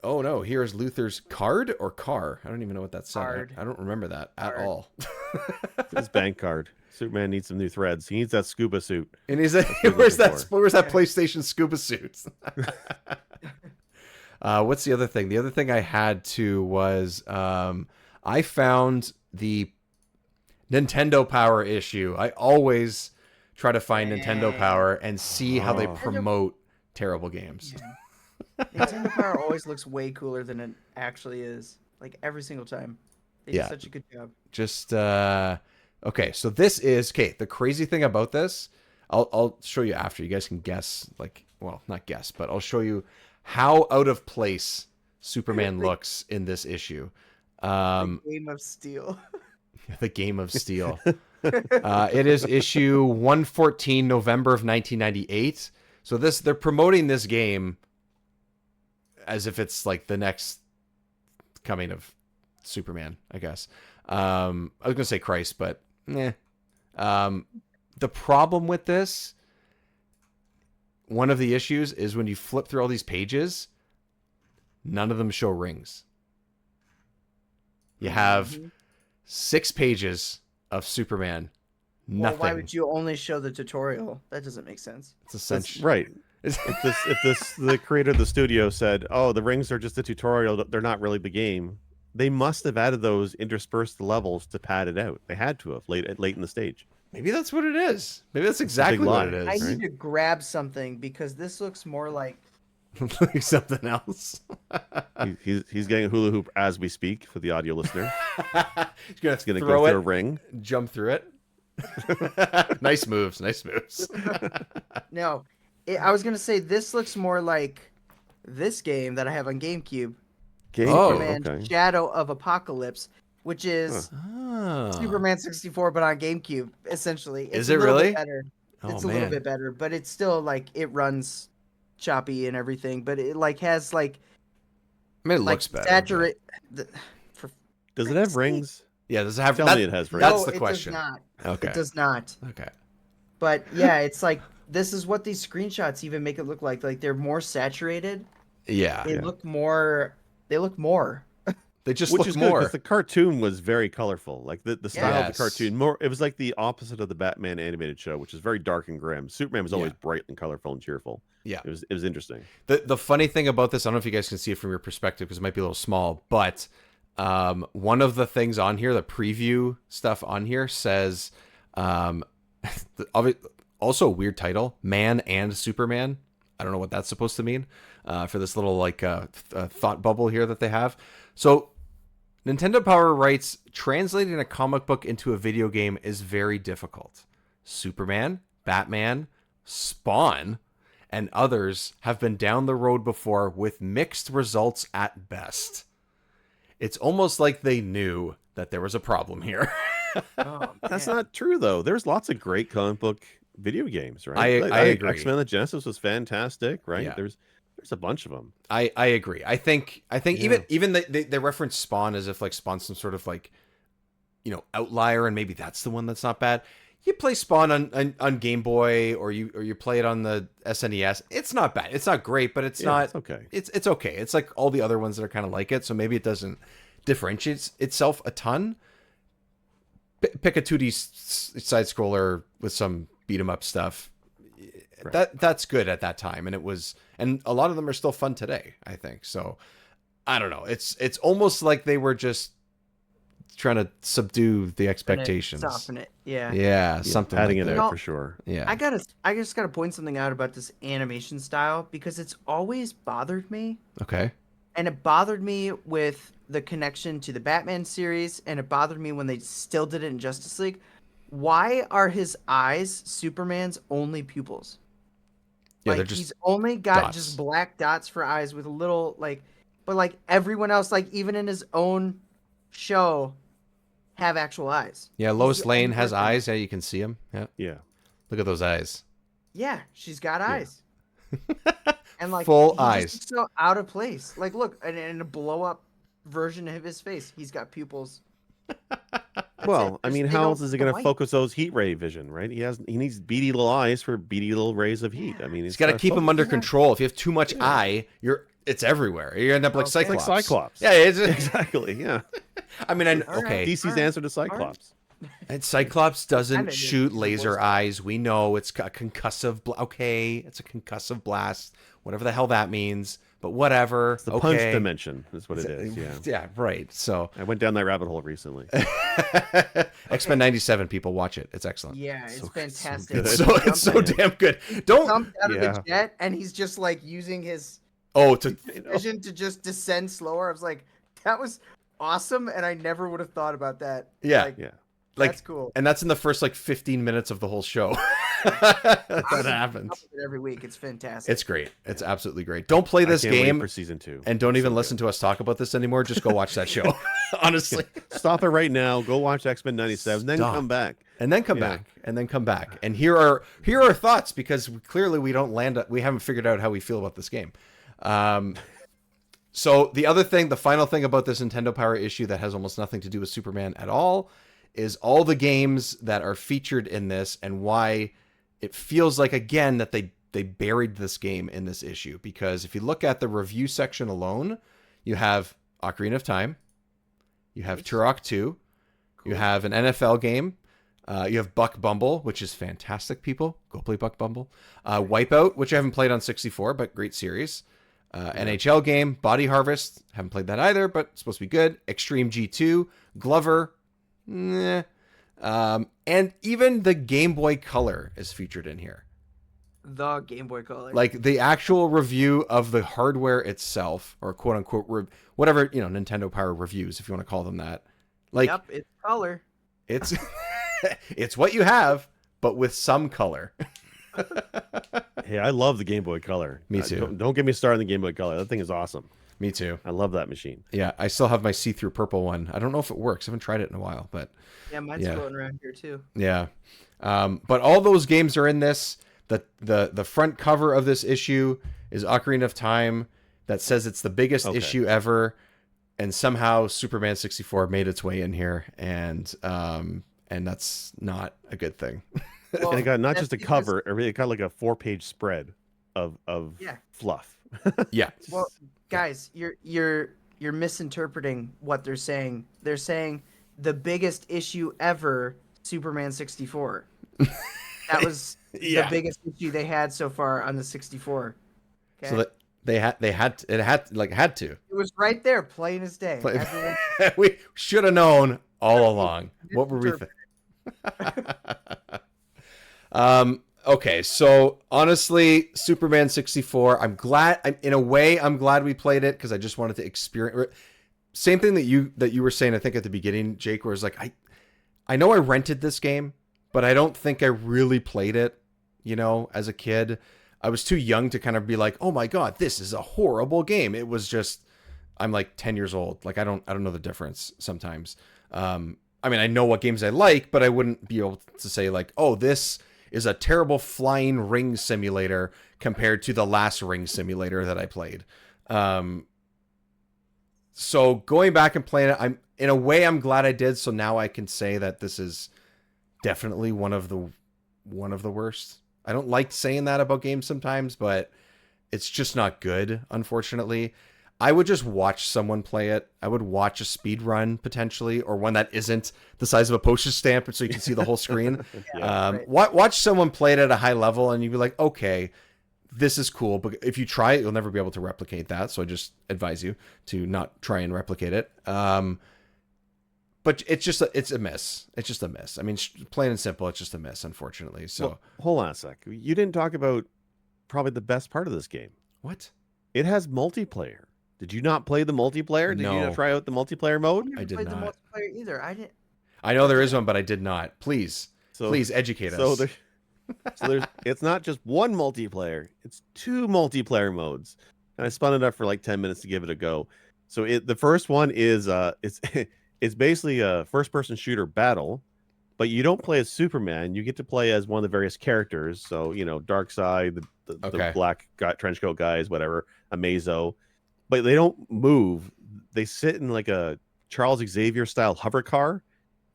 Oh no, here's Luther's card or car. I don't even know what that said. I don't remember that at all. It's his bank card. Superman needs some new threads. He needs that scuba suit. And where's that PlayStation scuba suit? What's the other thing? The other thing I had too was I found the Nintendo Power issue. I always try to find Nintendo Power and see how they promote terrible games. Yeah. Nintendo Power always looks way cooler than it actually is. Like, every single time. They do such a good job. Just okay, so this is the crazy thing about this, I'll show you after. You guys can guess, like, well, not guess, but I'll show you how out of place Superman looks in this issue. The Game of Steel. The Game of Steel. It is issue 114, November of 1998. So they're promoting this game as if it's like the next coming of Superman, I guess. I was gonna say Christ, but the problem with this, one of the issues is when you flip through all these pages, none of them show rings. You have 6 pages of Superman. Nothing. Well, why would you only show the tutorial? That doesn't make sense. It's essential, right? If the creator of the studio said, "Oh, the rings are just a tutorial; they're not really the game," they must have added those interspersed levels to pad it out. They had to have late in the stage. Maybe that's what it is. Maybe that's exactly what it is. I need to grab something because this looks more like something else. he's getting a hula hoop as we speak for the audio listener. He's gonna go through a ring, jump through it. Nice moves. No, I was gonna say this looks more like this game that I have on GameCube. Superman Shadow of Apocalypse, which is Superman 64, but on GameCube. Essentially, is it really better? It's a little bit better, but it's still like it runs choppy and everything. But it like has like. I mean, it looks better. Does it have rings? Yeah, does it have? Tell me it has rings. That's the question. It does not. Okay. It does not. Okay. But yeah, it's like this is what these screenshots even make it look like. Like they're more saturated. Yeah. They look more. They look more. They just Which look is more. Because the cartoon was very colorful. Like the style of the cartoon, it was like the opposite of the Batman animated show, which is very dark and grim. Superman was always bright and colorful and cheerful. Yeah. It was interesting. The funny thing about this, I don't know if you guys can see it from your perspective because it might be a little small, but one of the things on here, the preview stuff on here says, also a weird title, Man and Superman. I don't know what that's supposed to mean for this little like thought bubble here that they have. So Nintendo Power writes, translating a comic book into a video game is very difficult. Superman, Batman, Spawn, and others have been down the road before with mixed results at best. It's almost like they knew that there was a problem here. That's not true, though. There's lots of great comic book video games, right? I agree. X-Men: The Genesis was fantastic, right? Yeah. There's a bunch of them. I agree. I think even they reference Spawn as if like Spawn's some sort of like, outlier, and maybe that's the one that's not bad. you play Spawn on Game Boy or you play it on the SNES. It's not bad. It's not great, but it's not. It's okay. It's okay. It's like all the other ones that are kind of like it. So maybe it doesn't differentiate itself a ton. Pick a 2D side scroller with some beat 'em up stuff. Right. That's good at that time, and a lot of them are still fun today, I think. So I don't know. It's almost like they were just trying to subdue the expectations. Soften it. Yeah. Yeah, something adding like it that. out for sure. Yeah. I just gotta point something out about this animation style because it's always bothered me. Okay. And it bothered me with the connection to the Batman series, and it bothered me when they still did it in Justice League. Why are his eyes Superman's only pupils? Yeah, like they're just he's only got dots. just black dots for eyes with a little but like everyone else, like even in his own show, have actual eyes. Yeah, He's Lois the Lane only has person. eyes. Yeah, you can see them. Yeah. Yeah. Look at those eyes. Yeah, she's got eyes. And like Full he eyes. just looks so out of place. Like look, in a blow up version of his face, he's got pupils. Well, I mean, They how don't else is he look going to white. focus those heat ray vision, right? He needs beady little eyes for beady little rays of heat. I mean, He's got to keep them under control. If you have too much eye, it's everywhere. You end up like Okay. Cyclops. like Cyclops. Yeah, it's Exactly. Yeah. I mean, All right. okay. DC's answer to Cyclops. And Cyclops doesn't Kinda shoot did. laser eyes. We know it's a concussive. Okay, it's a concussive blast. Whatever the hell that means. But whatever. The punch dimension is what it is. Yeah. Yeah. Right. So I went down that rabbit hole recently. X-Men '97. People watch it. It's excellent. Yeah, it's fantastic. good. It's so damn good. Don't. Jumped out of Yeah. the jet, and he's just like using his Oh, to vision to just descend slower. I was like, that was awesome, and I never would have thought about that. Yeah. Like, Yeah. like that's cool. And that's in the first like 15 minutes of the whole show. that happens. Every week, it's fantastic. It's great. It's absolutely great. Don't play this I can't wait game for season 2. and don't even listen to us talk about this anymore. Just go watch that show. Honestly. Stop it right now. Go watch X-Men 97, then Stop. come back. And then come Yeah. back. And then come back. And here are our thoughts because clearly we haven't figured out how we feel about this game. So the final thing about this Nintendo Power issue that has almost nothing to do with Superman at all is all the games that are featured in this and why it feels like, again, that they buried this game in this issue. Because if you look at the review section alone, you have Ocarina of Time, you have Turok 2, you have an NFL game, you have Buck Bumble, which is fantastic, people. Go play Buck Bumble. Wipeout, which I haven't played on 64, but great series. NHL game, Body Harvest, haven't played that either, but it's supposed to be good. Extreme G2, Glover, and even the Game Boy Color is featured in here. The Game Boy Color. Like the actual review of the hardware itself, or quote unquote, whatever, Nintendo Power reviews, if you want to call them that. Like, yep, it's color. it's it's what you have, but with some color. Hey, I love the Game Boy Color. Me too. Don't get me started on the Game Boy Color. That thing is awesome. Me too. I love that machine. Yeah, I still have my see-through purple one. I don't know if it works. I haven't tried it in a while, but Yeah, mine's Yeah. floating around here too. yeah. But all those games are in this. The front cover of this issue is Ocarina of Time that says it's the biggest issue ever, and somehow Superman 64 made its way in here, and that's not a good thing. And it got not that's just a because- cover, it got like a 4-page spread of Yeah. fluff. Yeah. Well, guys, you're misinterpreting what they're saying. They're saying the biggest issue ever, Superman 64. That was Yeah. the biggest issue they had so far on the 64. Okay? So that they had to. It was right there, plain as day. Plain- Everyone We should have known all along. What were we Okay, so honestly, Superman 64, I'm glad we played it because I just wanted to experience. Same thing that you were saying, I think at the beginning, Jake, where it's like I know I rented this game, but I don't think I really played it, as a kid. I was too young to kind of be like, oh my God, this is a horrible game. It was just, I'm like 10 years old. Like, I don't know the difference sometimes. I mean, I know what games I like, but I wouldn't be able to say like, oh, this is a terrible flying ring simulator compared to the last ring simulator that I played. So going back and playing it, in a way I'm glad I did. So now I can say that this is definitely one of the worst. I don't like saying that about games sometimes, but it's just not good, unfortunately. I would just watch someone play it. I would watch a speed run potentially, or one that isn't the size of a postage stamp, so you can see the whole screen. Right. Watch someone play it at a high level, and you'd be like, okay, this is cool. But if you try it, you'll never be able to replicate that. So I just advise you to not try and replicate it. But it's a miss. It's just a miss. I mean, plain and simple, it's just a miss, unfortunately. So Well, hold on a sec. You didn't talk about probably the best part of this game. what? It has multiplayer. Did you not play the multiplayer? Did you No. not try out the multiplayer mode? never I did played not. the multiplayer either. I didn't. I know there is one, but I did not. Please educate us. It's not just one multiplayer, it's 2 multiplayer modes. And I spun it up for like 10 minutes to give it a go. So the first one is it's basically a first-person shooter battle, but you don't play as Superman. You get to play as one of the various characters. So, Darkseid, the black guy, trench coat guys, whatever, Amazo. But they don't move. They sit in like a Charles Xavier style hover car,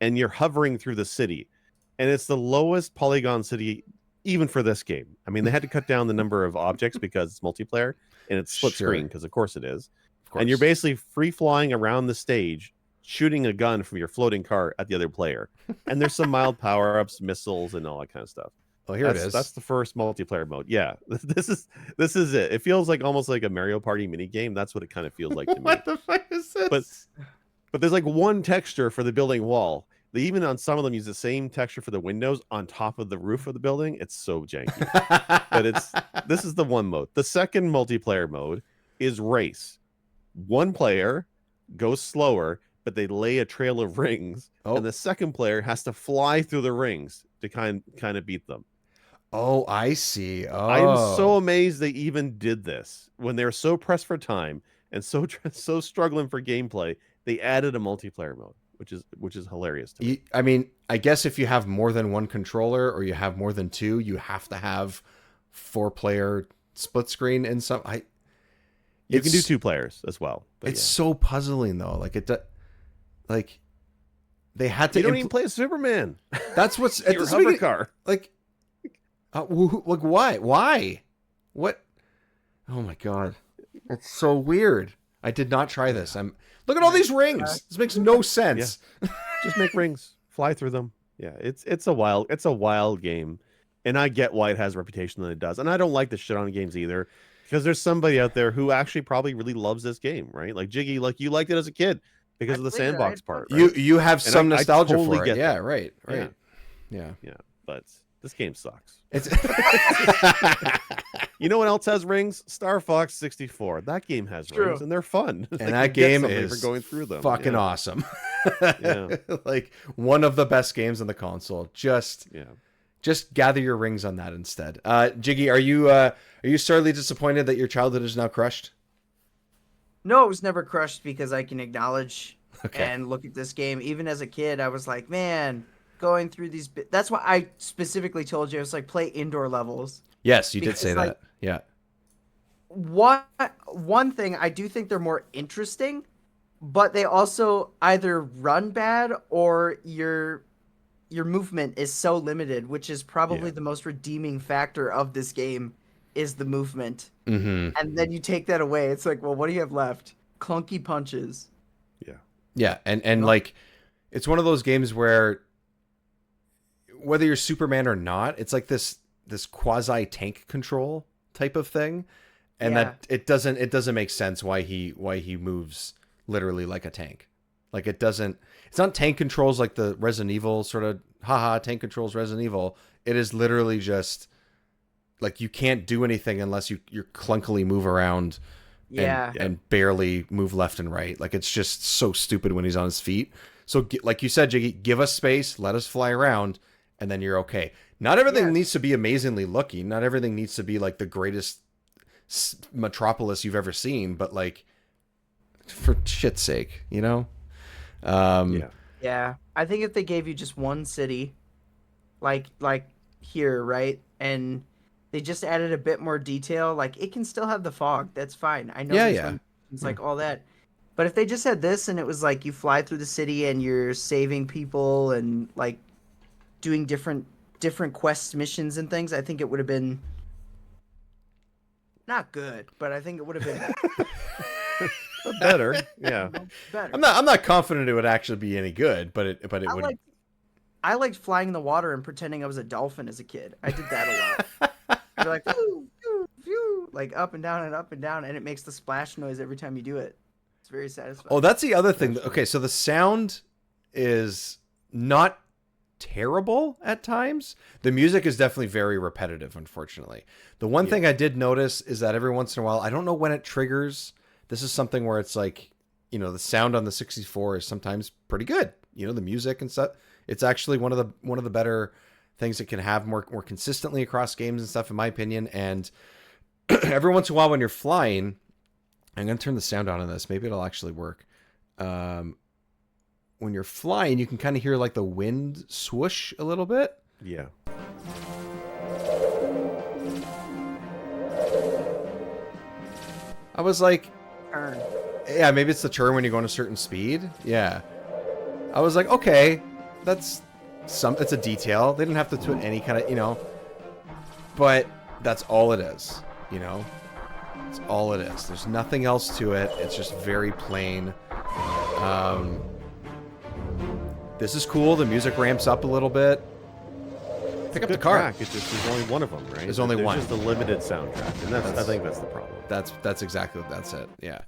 and you're hovering through the city. And it's the lowest polygon city even for this game. I mean, they had to cut down the number of objects because it's multiplayer and it's split screen, because of course it is. And you're basically free flying around the stage, shooting a gun from your floating car at the other player. And there's some mild power-ups, missiles, and all that kind of stuff. Well, here it is. That's the first multiplayer mode. Yeah, this is it. It feels like almost like a Mario Party mini game. That's what it kind of feels like to me. What the fuck is this? But there's like one texture for the building wall. They even on some of them use the same texture for the windows on top of the roof of the building. It's so janky. But this is the one mode. The second multiplayer mode is race. One player goes slower, but they lay a trail of rings, and the second player has to fly through the rings to kind of beat them. Oh, I see. Oh, I'm so amazed they even did this when they were so pressed for time and so struggling for gameplay. They added a multiplayer mode, which is hilarious to me. I mean, I guess if you have more than one controller or you have more than two, you have to have 4-player split screen in some. You can do 2 players as well. It's so puzzling though. Like they had to. You don't even play as Superman. That's what's at your the hover car. Like, why? Why? What? Oh my god, it's so weird. I did not try this. Look at all these rings. This makes no sense. Yeah. Just make rings, fly through them. Yeah, it's a wild game, and I get why it has a reputation that it does. And I don't like to shit on games either, because there's somebody out there who actually probably really loves this game, right? Like Jiggy, like you liked it as a kid because of the sandbox part. Right? You have some nostalgia totally for it. Yeah, that. right. Yeah. But this game sucks. It's You know what else has rings? Star Fox 64. That game has rings, and they're fun. And that game is for going through them. fucking awesome. Yeah. Like one of the best games on the console. Just gather your rings on that instead. Jiggy, are you sorely disappointed that your childhood is now crushed? No, it was never crushed because I can acknowledge and look at this game. Even as a kid, I was like, man, going through these. That's why I specifically told you I was like, play indoor levels. Yes, you did say that. Yeah. One thing, I do think they're more interesting, but they also either run bad or your movement is so limited, which is probably the most redeeming factor of this game is the movement. Mm-hmm. And then you take that away. It's like, well, what do you have left? Clunky punches. Yeah. And like, it's one of those games where whether you're Superman or not, it's like this quasi tank control type of thing. And that it doesn't make sense why he moves literally like a tank. Like it's not tank controls like the Resident Evil sort of tank controls Resident Evil. It is literally just like you can't do anything unless you clunkily move around and barely move left and right. Like it's just so stupid when he's on his feet. So like you said, Jiggy, give us space, let us fly around, and then you're okay. Not everything needs to be amazingly looking. Not everything needs to be like the greatest metropolis you've ever seen, but like for shit's sake, you know? Yeah. I think if they gave you just one city, like here, right? And they just added a bit more detail, like it can still have the fog. That's fine. I know it's like all that. But if they just had this and it was like you fly through the city and you're saving people and like doing different quest missions and things, I think it would have been not good, but I think it would have been better. Yeah. better. I'm not confident it would actually be any good, but it would. I liked flying in the water and pretending I was a dolphin as a kid. I did that a lot. I'd be like, phew, phew, phew, like up and down, and it makes the splash noise every time you do it. It's very satisfying. Oh, that's the other thing. Okay, so the sound is not terrible at times. The music is definitely very repetitive, unfortunately. The one thing I did notice is that every once in a while, I don't know when it triggers. This is something where it's like, you know, the sound on the 64 is sometimes pretty good. You know, the music and stuff. It's actually one of the better things it can have more consistently across games and stuff, in my opinion. And every once in a while when you're flying, I'm going to turn the sound on this. Maybe it'll actually work. When you're flying, you can kind of hear like the wind swoosh a little bit. Yeah. I was like, Turn. yeah, maybe it's the turn when you go on a certain speed. Yeah. I was like, okay, it's a detail. They didn't have to put any kind of, you know, but that's all it is, you know. It's all it is. There's nothing else to it. It's just very plain. This is cool. The music ramps up a little bit. Pick up the car. It's just there's only one of them, right? There's only one. Just a limited soundtrack, and I think that's the problem. That's exactly that's it. Yeah.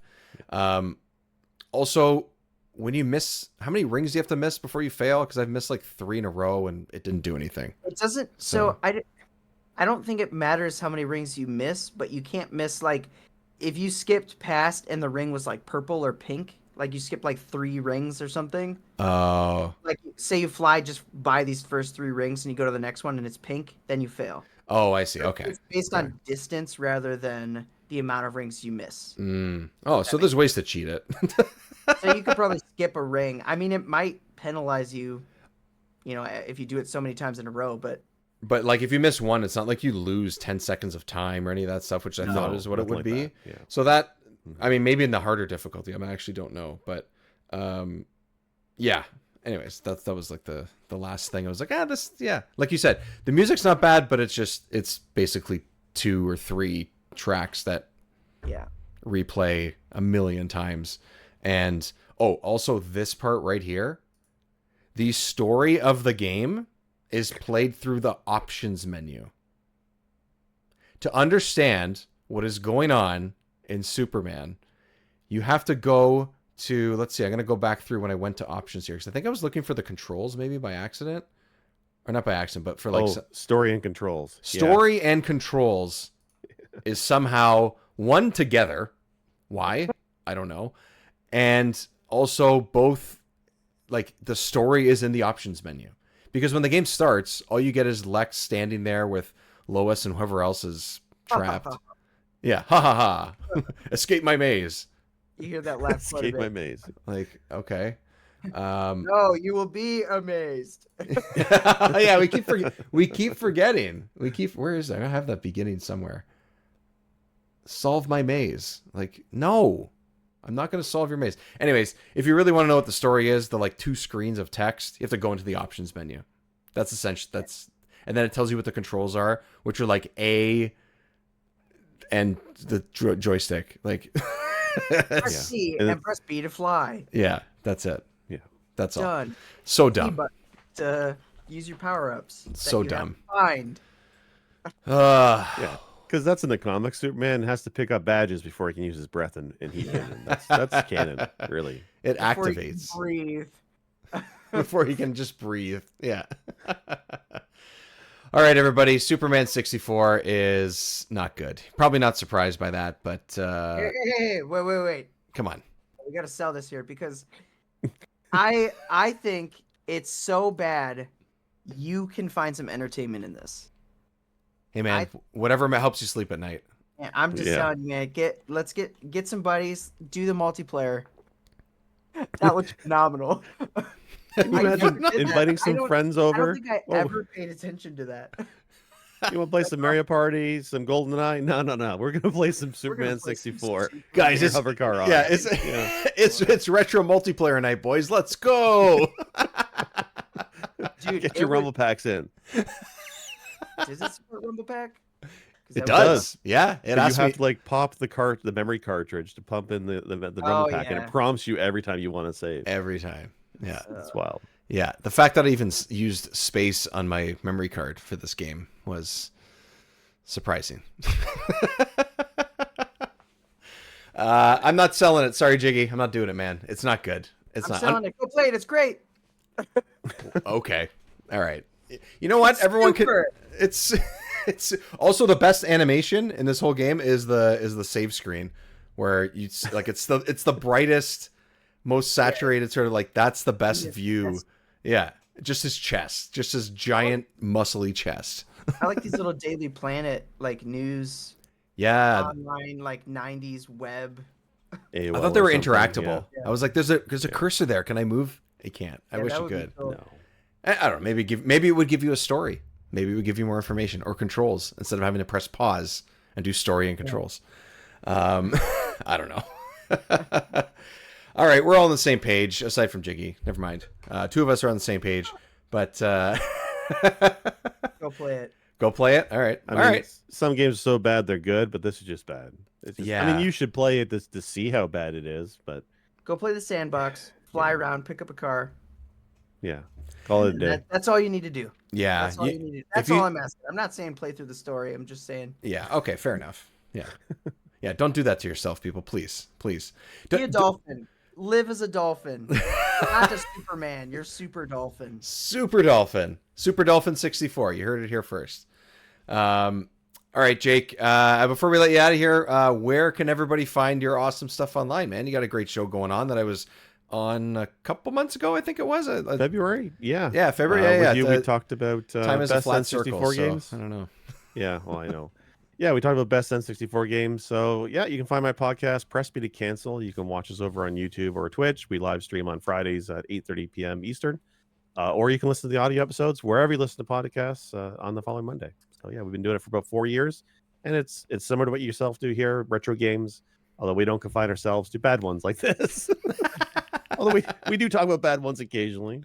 Also, when you miss, how many rings do you have to miss before you fail? Because I've missed like 3 in a row and it didn't do anything. It doesn't. So I don't think it matters how many rings you miss, but you can't miss like if you skipped past and the ring was like purple or pink, like you skipped like 3 rings or something. Oh. Like say you fly just by these first 3 rings and you go to the next one and it's pink, then you fail. Oh, I see. Okay. It's based on distance rather than the amount of rings you miss. Oh, so there's ways to cheat it. So you could probably skip a ring. I mean, it might penalize you, you know, if you do it so many times in a row, but like if you miss one, it's not like you lose 10 seconds of time or any of that stuff, which I thought is what it would like be. That. Yeah. So that, I mean, maybe in the harder difficulty, I actually don't know, but yeah. Anyways, that was like the last thing. I was like, like you said, the music's not bad, but it's basically 2 or 3 tracks that replay a million times. And also this part right here, the story of the game is played through the options menu. To understand what is going on in Superman, you have to go to, let's see, I'm going to go back through when I went to options here, because I think I was looking for the controls maybe by accident. Or not by accident, but for like... story and controls. Story and controls is somehow one together. Why? I don't know. And also both, like, the story is in the options menu. Because when the game starts, all you get is Lex standing there with Lois and whoever else is trapped. Yeah, ha ha ha. Escape my maze. You hear that laugh. Escape my maze. Like, okay. No, you will be amazed. Yeah, we keep forgetting. Where is that? I have that beginning somewhere. Solve my maze. Like, no. I'm not going to solve your maze. Anyways, if you really want to know what the story is, the like 2 screens of text, you have to go into the options menu. That's essential. And then it tells you what the controls are, which are like A and the joystick. Like, press C and press B to fly. Yeah, that's it. Yeah, that's all. Done. So dumb. To use your power-ups. So dumb. Find. Yeah. Because that's in the comics. Superman has to pick up badges before he can use his breath and heat them. That's canon, really. It activates. Breathe. Before he can just breathe. Yeah. All right, everybody. Superman 64 is not good. Probably not surprised by that, but... Hey, wait. Come on. We got to sell this here because I think it's so bad you can find some entertainment in this. Hey man, whatever helps you sleep at night. Yeah, I'm just telling you, man. Let's get some buddies, do the multiplayer. That looks phenomenal. Can you imagine inviting some friends over? I don't think I ever paid attention to that. You want to play some Mario Party, some GoldenEye? No. We're gonna play some Superman 64. Guys, it's hover car on. Yeah, it's retro multiplayer night, boys. Let's go. Dude, Get your Rumble packs in. Does it support Rumble Pack? It does. Yeah. It But you asks have me. to like pop the memory cartridge to pump in the Rumble pack, and it prompts you every time you want to save. Every time. Yeah. It's wild. Yeah. The fact that I even used space on my memory card for this game was surprising. I'm not selling it. Sorry, Jiggy. I'm not doing it, man. It's not good. I'm selling it. Go play it. It's great. Okay. All right. You know what? Everyone can. It's also the best animation in this whole game is the save screen, where it's the brightest, most saturated sort of like that's the best view. Yeah, just his chest, just his giant muscly chest. I like these little Daily Planet like news. Yeah. Online like 90s web. I thought they were interactable. Yeah. I was like, there's a cursor there. Can I move? You can't. I wish you could. Cool. No. I don't know. Maybe it would give you a story. Maybe it would give you more information or controls instead of having to press pause and do story and controls. I don't know. All right, we're all on the same page aside from Jiggy. Never mind. Two of us are on the same page, but go play it. Go play it. All right. All right. Some games are so bad they're good, but this is just bad. It's just, yeah. I mean, you should play it to see how bad it is, but go play the sandbox, fly around, pick up a car. Yeah. Call it a day. That's all you need to do. Yeah. That's all you need to do. That's all I'm asking. I'm not saying play through the story. I'm just saying. Yeah. Okay. Fair enough. Yeah. Yeah. Don't do that to yourself, people. Please. Please. Be a dolphin. Live as a dolphin. Not just Superman. You're Super Dolphin. Super Dolphin. Super Dolphin 64. You heard it here first. All right, Jake. Before we let you out of here, where can everybody find your awesome stuff online, man? You got a great show going on that I was on a couple months ago, I think it was. February. Yeah. Yeah, February. With you, we talked about time is a best flat N64 circle, games. So I don't know. Yeah, well, I know. Yeah, we talked about best N64 games. So yeah, you can find my podcast, Press Me to Cancel. You can watch us over on YouTube or Twitch. We live stream on Fridays at 8:30 p.m. Eastern. Or you can listen to the audio episodes wherever you listen to podcasts on the following Monday. So yeah, we've been doing it for about 4 years, and it's similar to what you yourself do here, retro games. Although we don't confine ourselves to bad ones like this. Although we do talk about bad ones occasionally.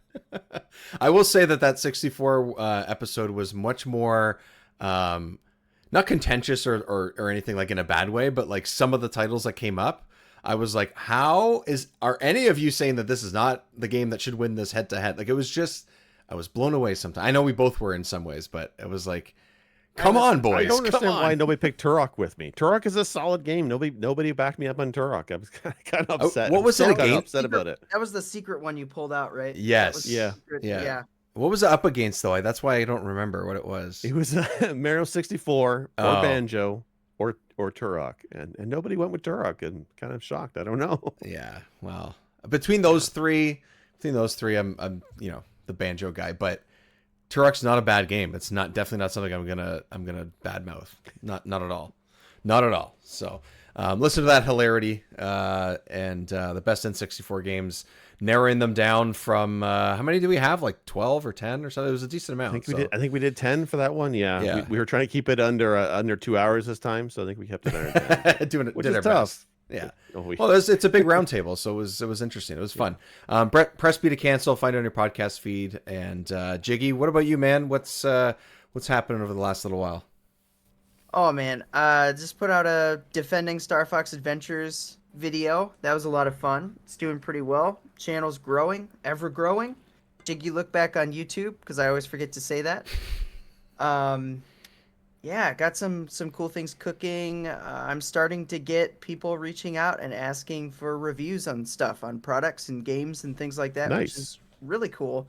I will say that 64 episode was much more not contentious or anything like in a bad way, but like some of the titles that came up, I was like, are any of you saying that this is not the game that should win this head to head? Like it was just, I was blown away sometimes. I know we both were in some ways, but it was like, come on, boys. I don't understand why nobody picked Turok with me. Turok is a solid game. Nobody backed me up on Turok. I was kind of upset. What was it against? Upset about it. That was the secret one you pulled out, right? Yes. Yeah. What was it up against though? That's why I don't remember what it was. It was Mario 64 or Banjo or Turok, and nobody went with Turok, and kind of shocked. I don't know. Yeah. Well, between those three, I'm the Banjo guy, but Turok's not a bad game. It's definitely not something I'm gonna badmouth. Not at all. So listen to that hilarity and the best N64 games, narrowing them down from how many do we have? Like 12 or 10 or something. It was a decent amount. I think we did 10 for that one. Yeah. We were trying to keep it under 2 hours this time, so I think we kept it under 10. Doing it, which is tough. Yeah. Well, it's a big round table, so it was interesting. It was fun. Brett, press B to cancel. Find it on your podcast feed. And Jiggy, what about you, man? What's happening over the last little while? Oh man, just put out a Defending Star Fox Adventures video. That was a lot of fun. It's doing pretty well. Channel's growing, ever growing. Jiggy, look back on YouTube because I always forget to say that. Yeah, got some cool things cooking. I'm starting to get people reaching out and asking for reviews on stuff, on products and games and things like that, which is really cool.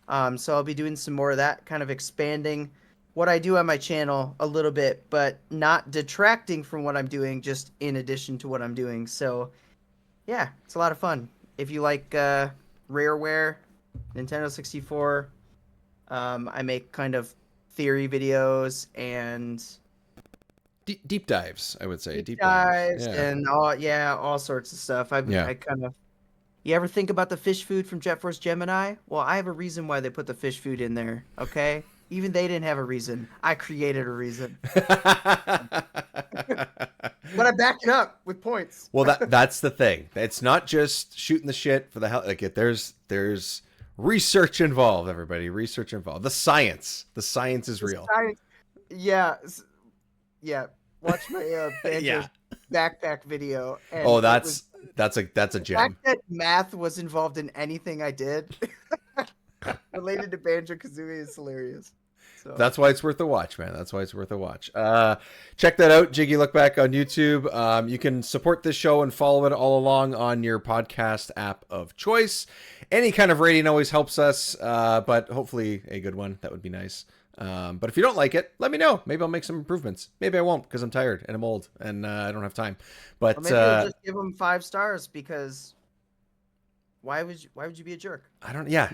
So I'll be doing some more of that, kind of expanding what I do on my channel a little bit, but not detracting from what I'm doing, just in addition to what I'm doing. So yeah, it's a lot of fun. If you like Rareware, Nintendo 64, I make kind of theory videos and deep dives, I would say. Deep dives and all sorts of stuff. I kind of. You ever think about the fish food from Jet Force Gemini? Well, I have a reason why they put the fish food in there, okay? Even they didn't have a reason. I created a reason. But I back it up with points. Well, that's the thing. It's not just shooting the shit for the hell. Like, there's research involved, everybody. Research involved. The science is real. Yeah, yeah. Watch my banjo Yeah. backpack video. And Oh, that's a the gem. fact that math was involved in anything I did related to Banjo Kazooie is hilarious. So. That's why it's worth a watch, man. That's why it's worth a watch. Check that out, Jiggy Look Back on YouTube. You can support this show and follow it all along on your podcast app of choice. Any kind of rating always helps us, but hopefully a good one. That would be nice. But if you don't like it, let me know. Maybe I'll make some improvements. Maybe I won't because I'm tired and I'm old and I don't have time. But maybe I'll just give them 5 stars because why would you be a jerk? I don't. Yeah.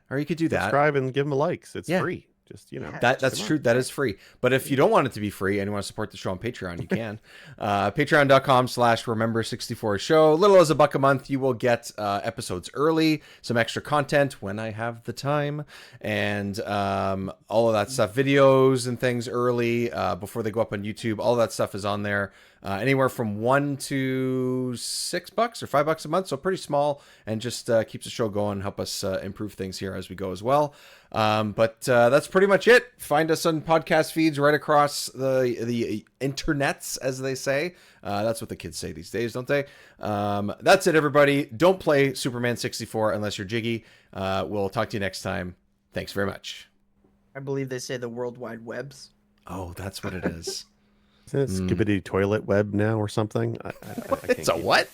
Or you could do that. Subscribe and give them likes. It's free. Just, that's true. That is free. But if you don't want it to be free and you want to support the show on Patreon, you can. Patreon.com/remember64show. Little as $1 a month, you will get episodes early, some extra content when I have the time, and all of that stuff, videos and things early before they go up on YouTube. All that stuff is on there. Anywhere from $1 to $6 or $5 a month, so pretty small, and just keeps the show going, help us improve things here as we go as well. But that's pretty much it. Find us on podcast feeds right across the internets, as they say. That's what the kids say these days, don't they? That's it, everybody. Don't play Superman 64 unless you're Jiggy. We'll talk to you next time. Thanks very much. I believe they say the World Wide Webs. Oh, that's what it is. Isn't it Skibbity Toilet Web now or something? I It's a what?